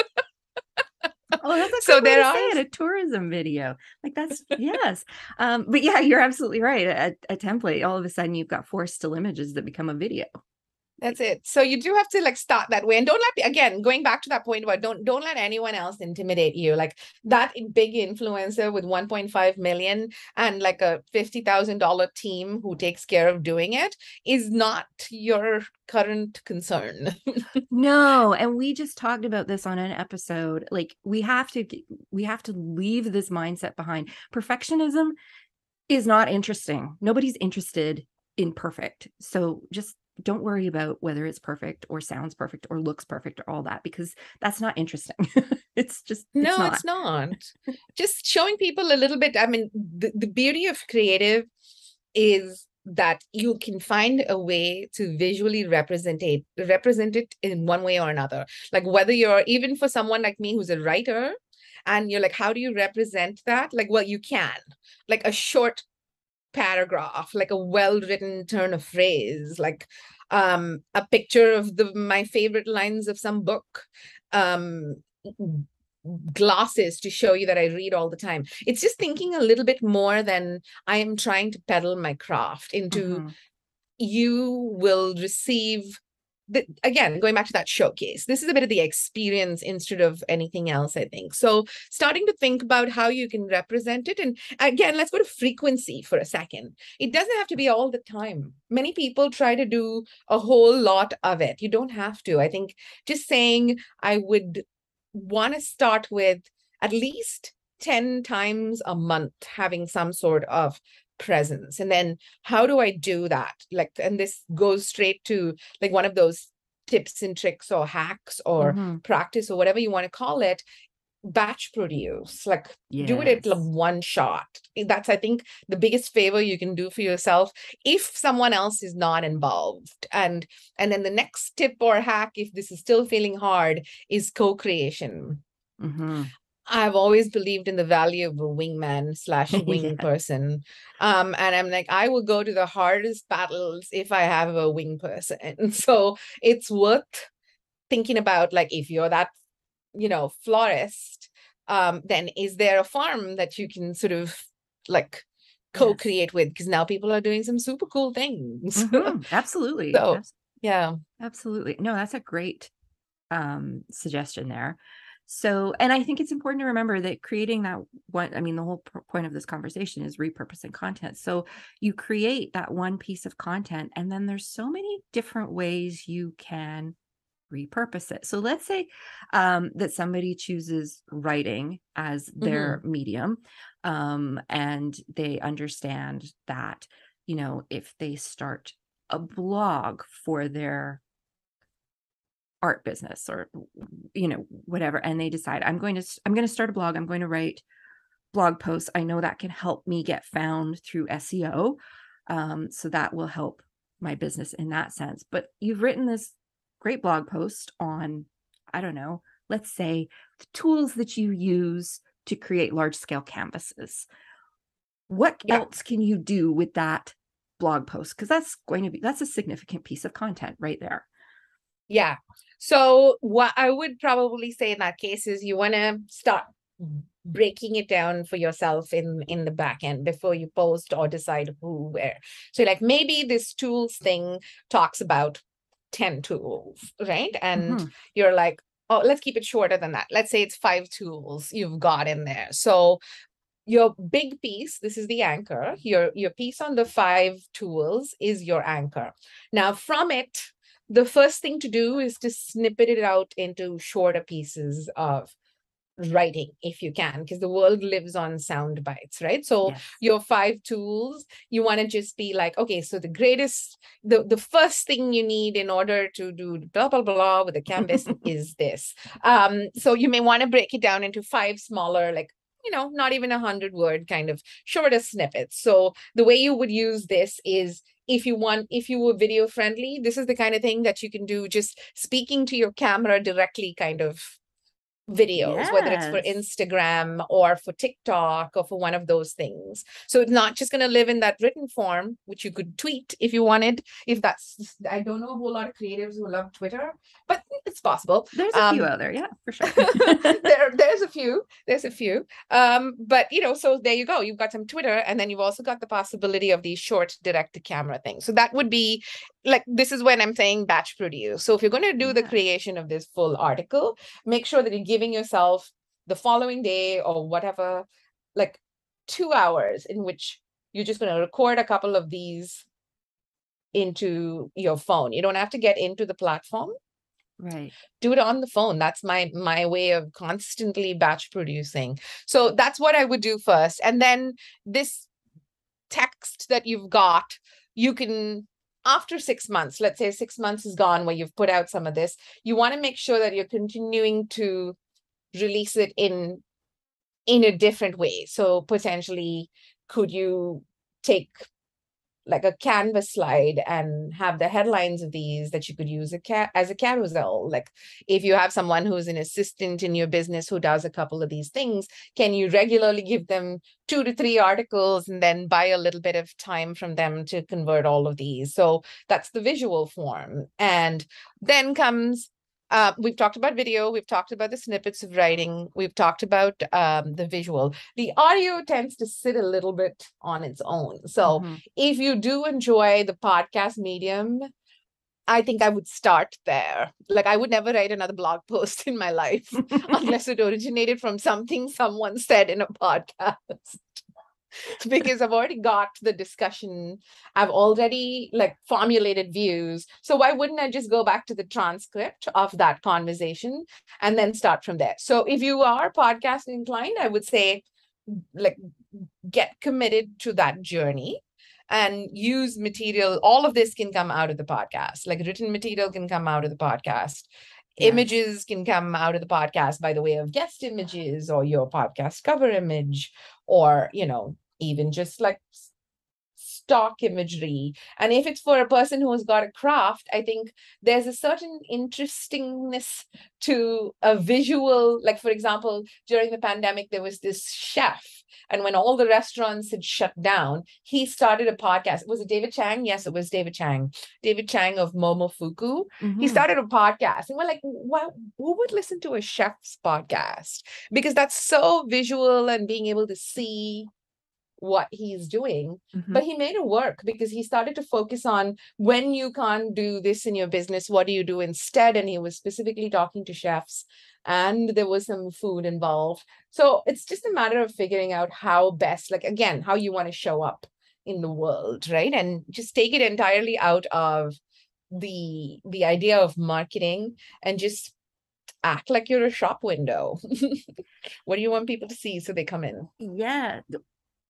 A: Oh, that's a
B: So
A: good way
B: there
A: to say
B: are,
A: it, a tourism video. Like that's yes. But yeah, you're absolutely right. A template, all of a sudden you've got 4 still images that become a video.
B: that's it. So you do have to like start that way. And don't let, again, going back to that point about don't let anyone else intimidate you. Like that big influencer with 1.5 million and like a $50,000 team who takes care of doing it is not your current concern.
A: No, and we just talked about this on an episode. Like we have to leave this mindset behind. Perfectionism is not interesting. Nobody's interested in perfect. So just don't worry about whether it's perfect or sounds perfect or looks perfect or all that, because that's not interesting. It's
B: No,
A: not.
B: it's not. Just showing people a little bit. I mean, the beauty of creative is that you can find a way to visually represent it in one way or another. Like whether you're, even for someone like me who's a writer, and you're like, how do you represent that? Like, well, you can, like a short paragraph, like a well-written turn of phrase, like a picture of the my favorite lines of some book, um glasses to show you that I read all the time. It's just thinking a little bit more than I am trying to peddle my craft into.
A: Mhm.
B: You will receive again, going back to that showcase, this is a bit of the experience instead of anything else, I think. So starting to think about how you can represent it. And again, let's go to frequency for a second. It doesn't have to be all the time. Many people try to do a whole lot of it. You don't have to. I think just saying I would want to start with at least 10 times a month having some sort of presence. And then how do I do that? Like, and this goes straight to like one of those tips and tricks or hacks or
A: Mhm.
B: practice or whatever you want to call it. Batch produce, like do it at
A: Yes.
B: one shot. That's, I think, the biggest favor you can do for yourself if someone else is not involved. And then the next tip or hack, if this is still feeling hard, is co-creation.
A: Mhm.
B: I've always believed in the value of a wingman slash wing
A: Yeah.
B: person. And I'm like, I will go to the hardest battles if I have a wing person. So it's worth thinking about, like, if you're that, florist, then is there a farm that you can sort of like
A: Yes.
B: co-create with? Because now people are doing some super cool things.
A: Absolutely.
B: So yeah.
A: Absolutely. No, that's a great suggestion there. So, and I think it's important to remember that creating that one, I mean, the whole point of this conversation is repurposing content. So you create that one piece of content, and then there's so many different ways you can repurpose it. So let's say that somebody chooses writing as their
B: Hmm.
A: medium, and they understand that, if they start a blog for their art business or whatever, and they decide I'm going to start a blog, I'm going to write blog posts, I know that can help me get found through SEO, so that will help my business in that sense. But you've written this great blog post on, I don't know, let's say the tools that you use to create large scale canvases. What
B: Yeah.
A: else can you do with that blog post, because that's a significant piece of content right there.
B: Yeah. So what I would probably say in that case is you want to start breaking it down for yourself in the back end before you post or decide who where. So like maybe this tools thing talks about 10 tools, right? And
A: Mhm.
B: you're like, oh, let's keep it shorter than that. Let's say it's 5 tools you've got in there. So your big piece, this is the anchor, your piece on the 5 tools is your anchor. Now from it, the first thing to do is to snippet it out into shorter pieces of writing if you can, because the world lives on sound bites, right? So
A: Yes.
B: your 5 tools, you want to just be like, okay, so the first thing you need in order to do blah blah blah with the canvas is this. So you may want to break it down into 5 smaller, like, not even 100-word kind of shorter snippets. So the way you would use this is, if you were video friendly, this is the kind of thing that you can do just speaking to your camera directly, kind of videos, whether it's for
A: Yes.
B: Instagram or for TikTok or for one of those things. So it's not just going to live in that written form, which you could tweet if you wanted. If that's, I don't know a whole lot of creatives who love Twitter, but it's possible.
A: There's a few out there. Yeah, for sure.
B: There's a few. But so there you go. You've got some Twitter, and then you've also got the possibility of these short direct to camera things. So that would be like, this is when I'm saying batch produce. So if you're going to do the
A: Yeah.
B: creation of this full article, make sure that you're giving yourself the following day or whatever, like 2 hours in which you're just going to record a couple of these into your phone. You don't have to get into the platform.
A: Right.
B: Do it on the phone. That's my way of constantly batch producing. So that's what I would do first. And then this text that you've got, you can, after 6 months, let's say 6 months is gone where you've put out some of this, you want to make sure that you're continuing to release it in a different way. So potentially, could you take like a canvas slide and have the headlines of these that you could use as a carousel? Like, if you have someone who's an assistant in your business who does a couple of these things, can you regularly give them 2 to 3 articles and then buy a little bit of time from them to convert all of these? So that's the visual form. And then comes, we've talked about video, we've talked about the snippets of writing, we've talked about the visual. The audio tends to sit a little bit on its own. So if you do enjoy the podcast medium, I think I would start there. Like, I would never write another blog post in my life unless it originated from something someone said in a podcast. Because I've already got the discussion. I've already like formulated views. So why wouldn't I just go back to the transcript of that conversation and then start from there? So if you are podcast inclined, I would say, like, get committed to that journey and use material. All of this can come out of the podcast. Like, written material can come out of the podcast. Images can come out of the podcast by the way of guest images or your podcast cover image, or even just like stock imagery. And if it's for a person who has got a craft, I think there's a certain interestingness to a visual. Like, for example, during the pandemic, there was this chef, and when all the restaurants had shut down, he started a podcast. Was it David Chang? Yes, it was David Chang. David Chang of Momofuku. He started a podcast, and we're like, who would listen to a chef's podcast? Because that's so visual and being able to see what he's doing. But he made it work because he started to focus on, when you can't do this in your business, what do you do instead? And he was specifically talking to chefs, and there was some food involved. So it's just a matter of figuring out how best, like, again, how you want to show up in the world, right? And just take it entirely out of the idea of marketing and just act like you're a shop window. What do you want people to see so they come in?
A: Yeah,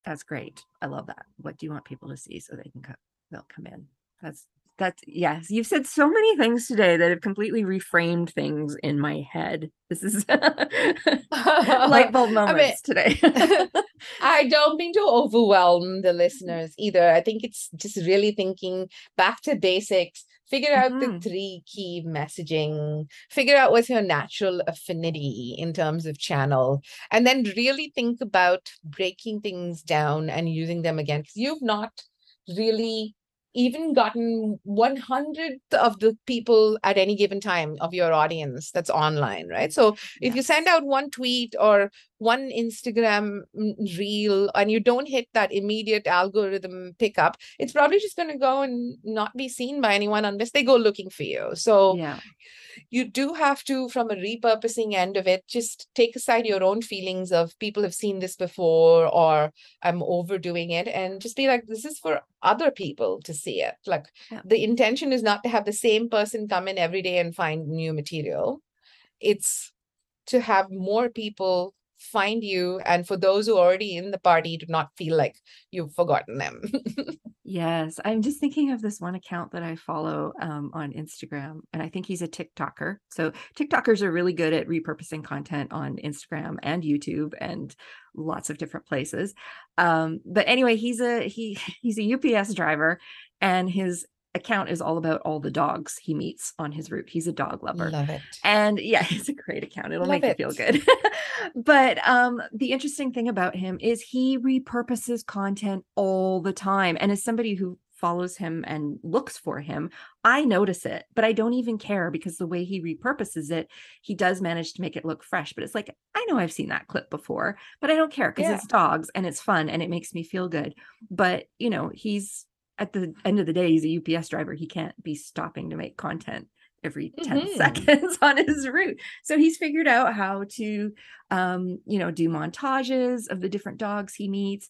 A: that's great. I love that. What do you want people to see so they'll come in? That's yes. You've said so many things today that have completely reframed things in my head. This is light bulb moments today.
B: I don't mean to overwhelm the listeners either. I think it's just really thinking back to basics, figure out the 3 key messaging, figure out what's your natural affinity in terms of channel, and then really think about breaking things down and using them again. Because you've not really even gotten 100th of the people at any given time of your audience that's online, right? So if you send out one tweet or one Instagram reel and you don't hit that immediate algorithm pickup, it's probably just going to go and not be seen by anyone unless they go looking for you. So you do have to, from a repurposing end of it, just take aside your own feelings of people have seen this before or I'm overdoing it, and just be like, this is for other people to see it. Like, the intention is not to have the same person come in every day and find new material. It's to have more people find you, and for those who are already in the party to not feel like you've forgotten them.
A: Yes, I'm just thinking of this one account that I follow on Instagram, and I think he's a TikToker. So TikTokers are really good at repurposing content on Instagram and YouTube and lots of different places. But anyway, he's a UPS driver, and his account is all about all the dogs he meets on his route. He's a dog lover.
B: Love it.
A: And yeah, it's a great account. It'll
B: Love
A: make you feel
B: it.
A: good. But the interesting thing about him is he repurposes content all the time. And as somebody who follows him and looks for him, I notice it, but I don't even care because the way he repurposes it, he does manage to make it look fresh. But it's like, I know I've seen that clip before, but I don't care because
B: Yeah.
A: it's dogs and it's fun and it makes me feel good. But, you know, he's at the end of the day, he's a UPS driver. He can't be stopping to make content every 10 seconds on his route. So he's figured out how to, you know, do montages of the different dogs he meets.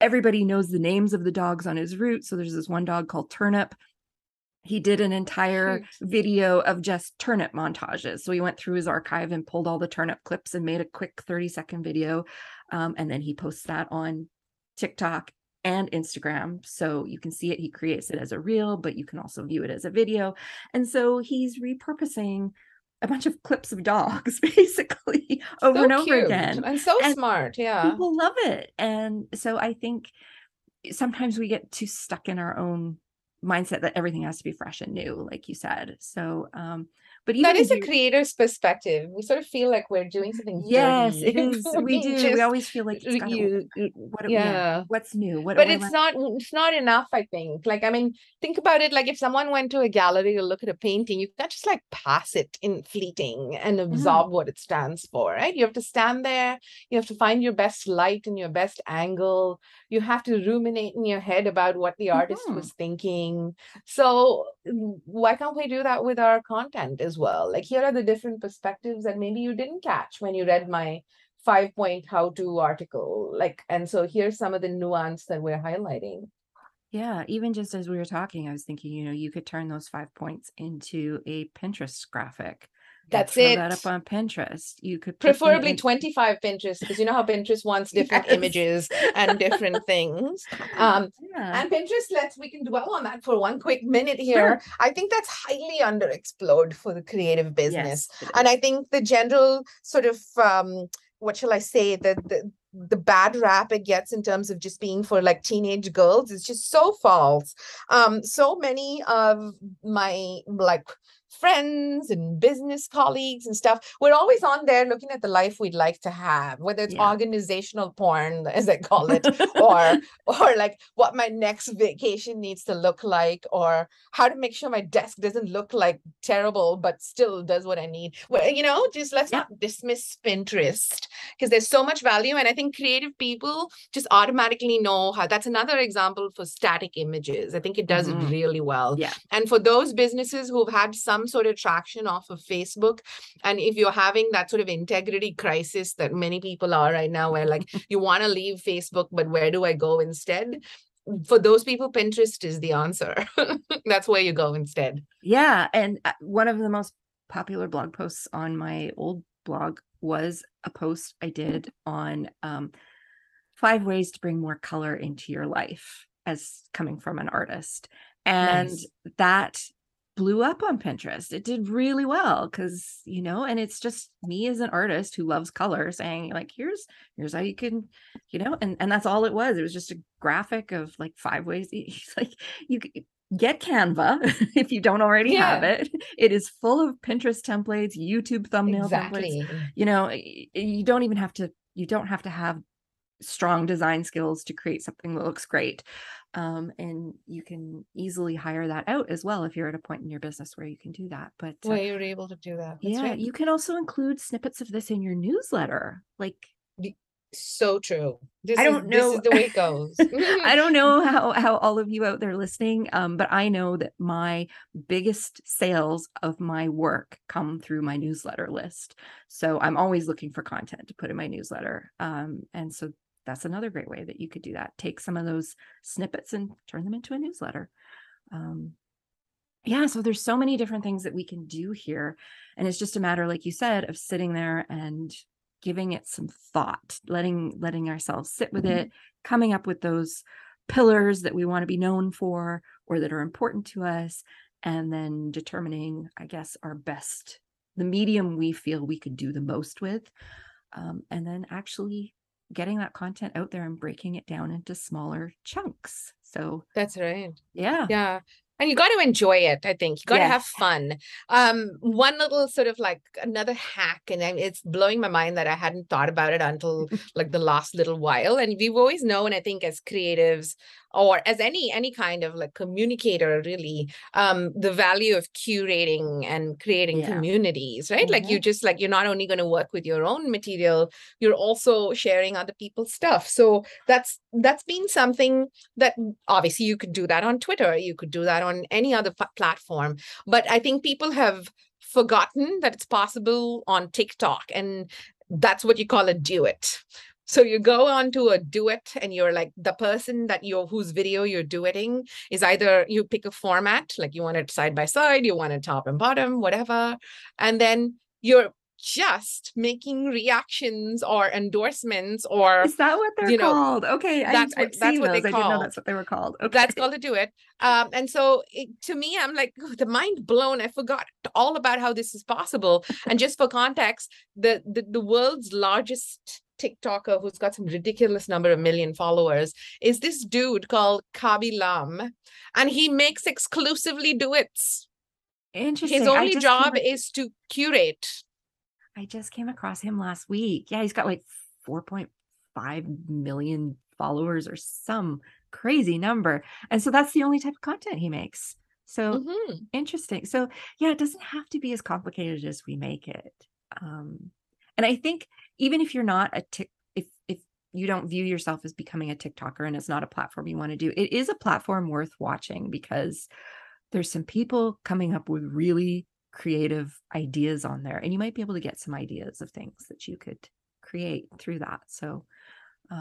A: Everybody knows the names of the dogs on his route. So there's this one dog called Turnip. He did an entire
B: Cute.
A: video of just turnip montages. So he went through his archive and pulled all the turnip clips and made a quick 30-second video. And then he posts that on TikTok and Instagram. So you can see it. He creates it as a reel, but you can also view it as a video. And so he's repurposing a bunch of clips of dogs basically over
B: So
A: and over
B: cute
A: again.
B: and so
A: And
B: smart. Yeah.
A: people love it. And so I think sometimes we get too stuck in our own mindset that everything has to be fresh and new, like you said. So, but even
B: That
A: as
B: is a
A: you,
B: creator's perspective. We sort of feel like we're doing something
A: yes, it
B: dirty.
A: is. We do. We
B: Just
A: always feel like it's got to, yeah,
B: yeah.
A: what's new? What do
B: But
A: I like?
B: it's not enough, I think. Like, I mean, think about it. Like, if someone went to a gallery to look at a painting, you can't just like pass it in fleeting and
A: Mhm.
B: absorb what it stands for, right? You have to stand there, you have to find your best light and your best angle. You have to ruminate in your head about what the artist
A: Mhm.
B: was thinking. So why can't we do that with our content as well? Like, here are the different perspectives that maybe you didn't catch when you read my 5 point how to article. Like, and so here's some of the nuance that we're highlighting.
A: Yeah, even just as we were talking, I was thinking, you know, you could turn those 5 points into a Pinterest graphic and
B: That's
A: throw that up
B: it.
A: on Pinterest. You could put them
B: Preferably
A: in.
B: 25 Pinterest, because you know how Pinterest wants different
A: Yes.
B: images and different things. Um,
A: Yeah,
B: and Pinterest, we can dwell on that for one quick minute here.
A: sure.
B: I think that's highly underexplored for the creative business.
A: Yes, it
B: And I
A: is.
B: think the general sort of, what shall I say, the bad rap it gets in terms of just being for like teenage girls is just so false. So many of my like friends and business colleagues and stuff, we're always on there looking at the life we'd like to have, whether it's
A: Yeah.
B: organizational porn, as I call it, or like what my next vacation needs to look like, or how to make sure my desk doesn't look like terrible but still does what I need. Well, you know, just let's
A: Yeah.
B: not dismiss Pinterest because there's so much value. And I think creative people just automatically know how. That's another example for static images. I think it does it
A: Mhm.
B: really well.
A: Yeah.
B: And for those businesses who've had some sort of traction off of Facebook, and if you're having that sort of integrity crisis that many people are right now, where like you want to leave Facebook, but where do I go instead? For those people, Pinterest is the answer. That's where you go instead.
A: Yeah. And one of the most popular blog posts on my old blog was a post I did on 5 ways to bring more color into your life as coming from an artist. And
B: Nice.
A: that blew up on Pinterest. It did really well because, you know, and it's just me as an artist who loves color saying like, here's how you can, you know, and that's all it was. It was just a graphic of like 5 ways. Like you get Canva if you don't already have
B: Yeah,
A: it. It is full of Pinterest templates, YouTube thumbnail templates.
B: exactly.
A: You know, you don't even have to, you don't have to have strong design skills to create something that looks great. And you can easily hire that out as well if you're at a point in your business where you can do that. But
B: Well, you're able to do that. That's
A: yeah,
B: right.
A: you can also include snippets of this in your newsletter. Like,
B: So true.
A: I don't
B: This is
A: know.
B: the way it goes.
A: I don't know how all of you out there listening, but I know that my biggest sales of my work come through my newsletter list. So I'm always looking for content to put in my newsletter. And so that's another great way that you could do that. Take some of those snippets and turn them into a newsletter. Um, yeah, so there's so many different things that we can do here. And it's just a matter, like you said, of sitting there and giving it some thought, letting ourselves sit with it, coming up with those pillars that we want to be known for or that are important to us, and then determining, I guess, our best, the medium we feel we could do the most with, and then actually getting that content out there and breaking it down into smaller chunks. So
B: That's right.
A: yeah.
B: Yeah. And you got to enjoy it, I think. You got to have
A: Yes.
B: fun. One little sort of like another hack, and it's blowing my mind that I hadn't thought about it until like the last little while. And we've always known, I think, as creatives or as any kind of like communicator, really, the value of curating and creating
A: Yeah.
B: communities, right? Like
A: Mhm.
B: you're not only going to work with your own material, you're also sharing other people's stuff. So that's been something that obviously you could do that on Twitter, you could do that on any other platform, but I think people have forgotten that it's possible on TikTok, and that's what you call a duet. So you go on to a duet and you're like the person that you're whose video you're duetting is either you pick a format, like you want it side by side, you want it top and bottom, whatever, and then you're just making reactions or endorsements or
A: Is that what they're
B: you know
A: called? Okay, I've
B: that's
A: seen
B: what they
A: those. I didn't know
B: call
A: that's what they were called.
B: that's
A: Okay.
B: called a duet. And so to me, I'm like, oh, the mind blown. I forgot all about how this is possible. And just for context, the world's largest TikToker who's got some ridiculous number of million followers is this dude called Kabi Lam. And he makes exclusively duets. His
A: Interesting.
B: only job is to curate.
A: I just came across him last week. Yeah, he's got like 4.5 million followers or some crazy number. And so that's the only type of content he makes. So
B: Mm-hmm.
A: interesting. So yeah, it doesn't have to be as complicated as we make it. And I think even if you're not a tick, if you don't view yourself as becoming a TikToker and it's not a platform you want to do, it is a platform worth watching because there's some people coming up with really creative ideas on there, and you might be able to get some ideas of things that you could create through that. So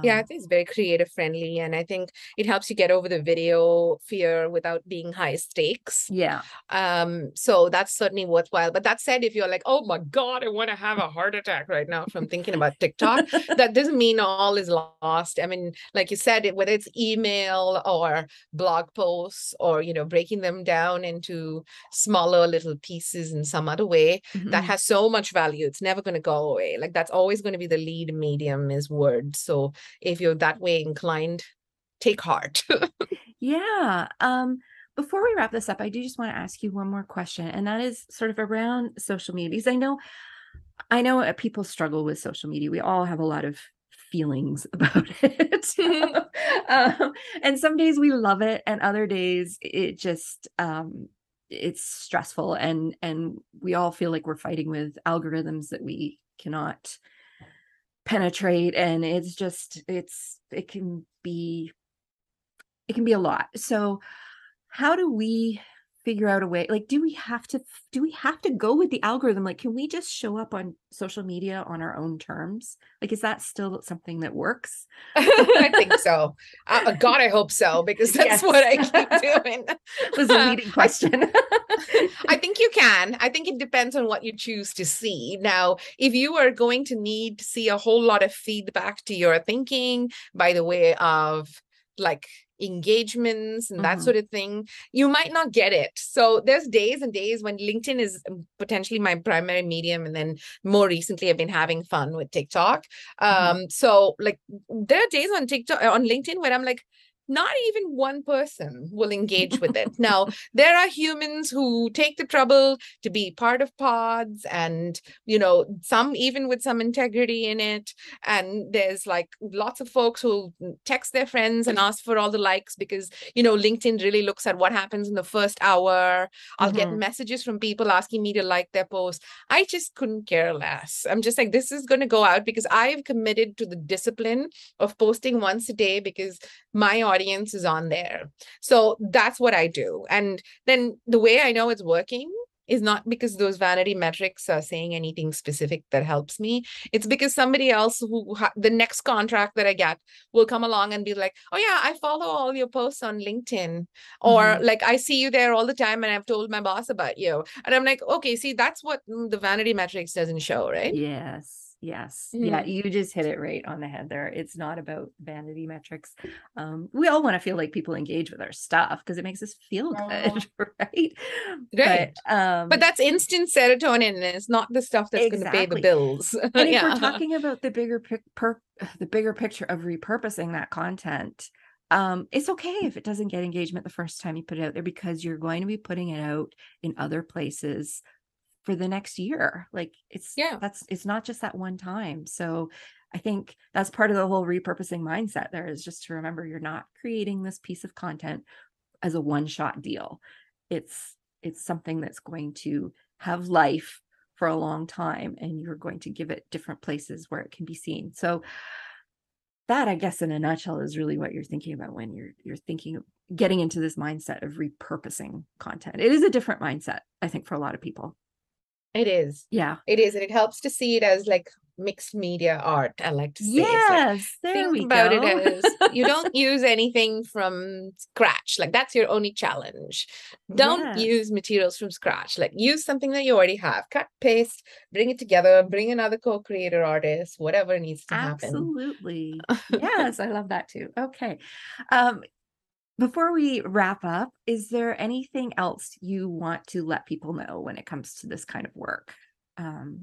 B: Yeah, I think it's very creative friendly, and I think it helps you get over the video fear without being high stakes.
A: yeah.
B: So that's certainly worthwhile. But that said, if you're like, oh my God, I want to have a heart attack right now from thinking about TikTok, that doesn't mean all is lost. I mean, like you said, whether it's email or blog posts or, breaking them down into smaller little pieces in some other way, that
A: Mhm.
B: has so much value. It's never going to go away. Like that's always going to be the lead medium is words. So if you're that way inclined, take heart.
A: Yeah. Before we wrap this up, I do just want to ask you one more question, and that is sort of around social media, because I know people struggle with social media. We all have a lot of feelings about it. um, and some days we love it, and other days it just it's stressful, and we all feel like we're fighting with algorithms that we cannot penetrate, and it can be a lot. So how do we figure out a way, like, do we have to go with the algorithm? Like, can we just show up on social media on our own terms? Like, is that still something that works?
B: I think so. God, I hope so, because that's what
A: Yes.
B: I keep doing.
A: Was a leading
B: I
A: question.
B: I think you can. I think it depends on what you choose to see. Now, if you are going to need to see a whole lot of feedback to your thinking by the way of like engagements and that
A: Mhm.
B: sort of thing, you might not get it. So there's days and days when LinkedIn is potentially my primary medium. And then more recently, I've been having fun with TikTok.
A: Mhm.
B: So like there are days on TikTok, on LinkedIn where I'm like, not even one person will engage with it. Now, there are humans who take the trouble to be part of pods and, some even with some integrity in it. And there's like lots of folks who text their friends and ask for all the likes because, LinkedIn really looks at what happens in the first hour. I'll get
A: Mhm.
B: messages from people asking me to like their post. I just couldn't care less. I'm just like, this is going to go out because I've committed to the discipline of posting once a day because my audience is on there. So that's what I do. And then the way I know it's working is not because those vanity metrics are saying anything specific that helps me. It's because somebody else the next contract that I get will come along and be like, oh yeah, I follow all your posts on LinkedIn. Or
A: Mhm.
B: like, I see you there all the time and I've told my boss about you. And I'm like, okay, see, that's what the vanity metrics doesn't show, right?
A: Yes, yes. Yeah,
B: Mm.
A: you just hit it right on the head there. It's not about vanity metrics. We all want to feel like people engage with our stuff because it makes us feel good, right? But
B: Right. But that's instant serotonin, and it's not the stuff that's going to pay the
A: exactly.
B: bills.
A: And if we're
B: Yeah.
A: talking about the bigger picture of repurposing that content, It's okay if it doesn't get engagement the first time you put it out there, because you're going to be putting it out in other places for the next year. Like it's not just that one time. So I think that's part of the whole repurposing mindset there, is just to remember you're not creating this piece of content as a one-shot deal. It's something that's going to have life for a long time, and you're going to give it different places where it can be seen. So that, I guess, in a nutshell, is really what you're thinking about when you're thinking of getting into this mindset of repurposing content. It is a different mindset, I think, for a lot of people.
B: It is.
A: Yeah.
B: It is. And it helps to see it as like mixed media art, I like to say. It's like,
A: Yes, there
B: think
A: we
B: about it
A: go.
B: as you don't use anything from scratch. Like that's your only challenge. Don't
A: Yes,
B: use materials from scratch. Like use something that you already have. Cut, paste, bring it together, bring another co-creator artist, whatever needs to happen.
A: absolutely. Yes, I love that too. Okay. Before we wrap up, is there anything else you want to let people know when it comes to this kind of work?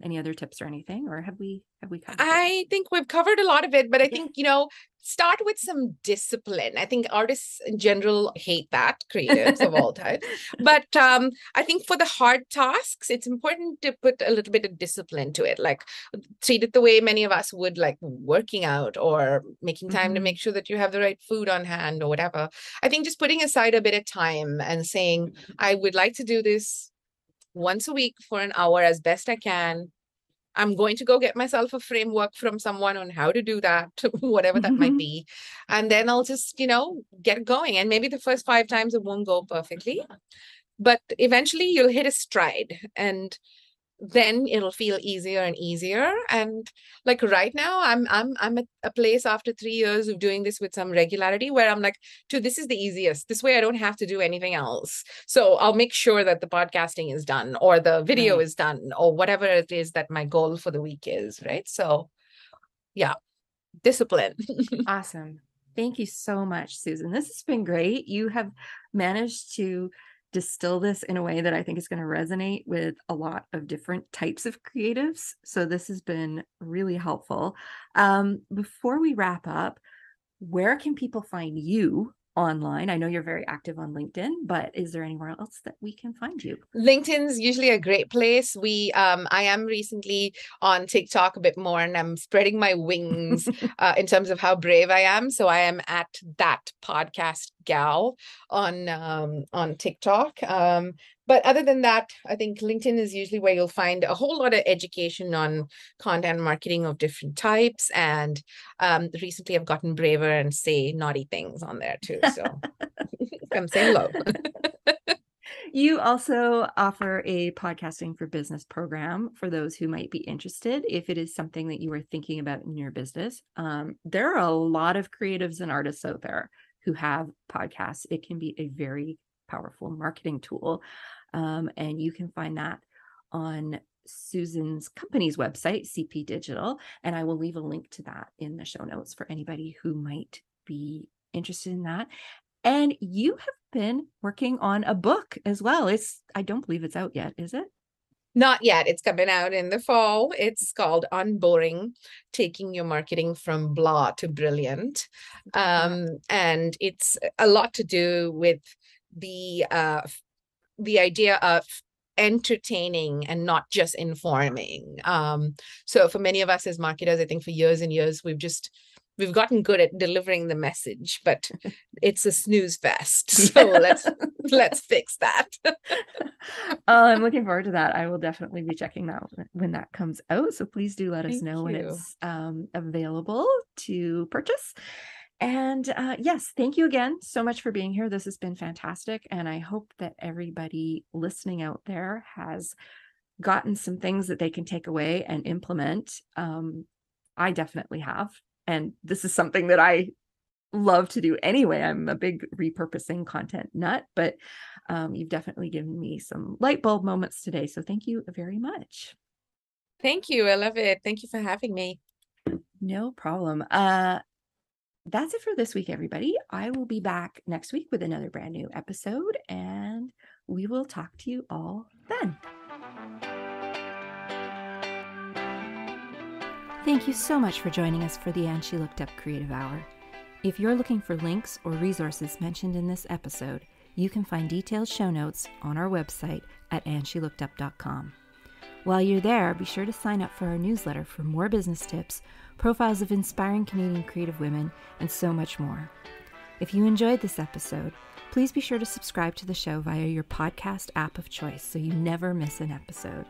A: Any other tips or anything, or have we covered it?
B: I think we've covered a lot of it, but I think, start with some discipline. I think artists in general hate that, creatives of all types. But I think for the hard tasks, it's important to put a little bit of discipline to it. Like treat it the way many of us would, like working out or making time to make sure that you have the right food on hand or whatever. I think just putting aside a bit of time and saying, I would like to do this once a week for an hour as best I can. I'm going to go get myself a framework from someone on how to do that, whatever that might be. And then I'll just, get going. And maybe the first 5 times it won't go perfectly, but eventually you'll hit a stride. And then it'll feel easier and easier. And like right now, I'm at a place after 3 years of doing this with some regularity where I'm like, dude, this is the easiest. This way I don't have to do anything else. So I'll make sure that the podcasting is done or the video is done or whatever it is that my goal for the week is, right? So yeah, discipline.
A: Awesome. Thank you so much, Susan. This has been great. You have managed to distill this in a way that I think is going to resonate with a lot of different types of creatives. So this has been really helpful. Before we wrap up, where can people find you online? I know you're very active on LinkedIn, but is there anywhere else that we can find you?
B: LinkedIn's usually a great place. I am recently on TikTok a bit more, and I'm spreading my wings in terms of how brave I am. So I am at that podcast gal on TikTok. But other than that, I think LinkedIn is usually where you'll find a whole lot of education on content marketing of different types. And recently I've gotten braver and say naughty things on there too. So come say hello.
A: You also offer a podcasting for business program for those who might be interested. If it is something that you are thinking about in your business, there are a lot of creatives and artists out there who have podcasts. It can be a very powerful marketing tool. And you can find that on Susan's company's website, CP Digital. And I will leave a link to that in the show notes for anybody who might be interested in that. And you have been working on a book as well. I don't believe it's out yet, is it?
B: Not yet. It's coming out in the fall. It's called Unboring, Taking Your Marketing from Blah to Brilliant. And it's a lot to do with the idea of entertaining and not just informing. So for many of us as marketers, I think for years and years, we've gotten good at delivering the message, but it's a snooze fest. So let's fix that.
A: I'm looking forward to that. I will definitely be checking that when that comes out. So please do let us know when it's available to purchase. And yes, thank you again so much for being here. This has been fantastic. And I hope that everybody listening out there has gotten some things that they can take away and implement. I definitely have. And this is something that I love to do anyway. I'm a big repurposing content nut, but you've definitely given me some light bulb moments today. So thank you very much.
B: Thank you. I love it. Thank you for having me.
A: No problem. That's it for this week, everybody. I will be back next week with another brand new episode, and we will talk to you all then. Thank you so much for joining us for the And She Looked Up Creative Hour. If you're looking for links or resources mentioned in this episode, you can find detailed show notes on our website at andshелookedup.com. While you're there, be sure to sign up for our newsletter for more business tips, profiles of inspiring Canadian creative women, and so much more. If you enjoyed this episode, please be sure to subscribe to the show via your podcast app of choice so you never miss an episode.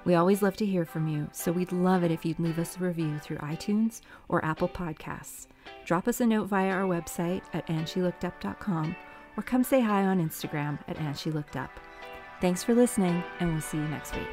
A: We always love to hear from you, so we'd love it if you'd leave us a review through iTunes or Apple Podcasts. Drop us a note via our website at andshелookedup.com or come say hi on Instagram at andshелookedup. Thanks for listening, and we'll see you next week.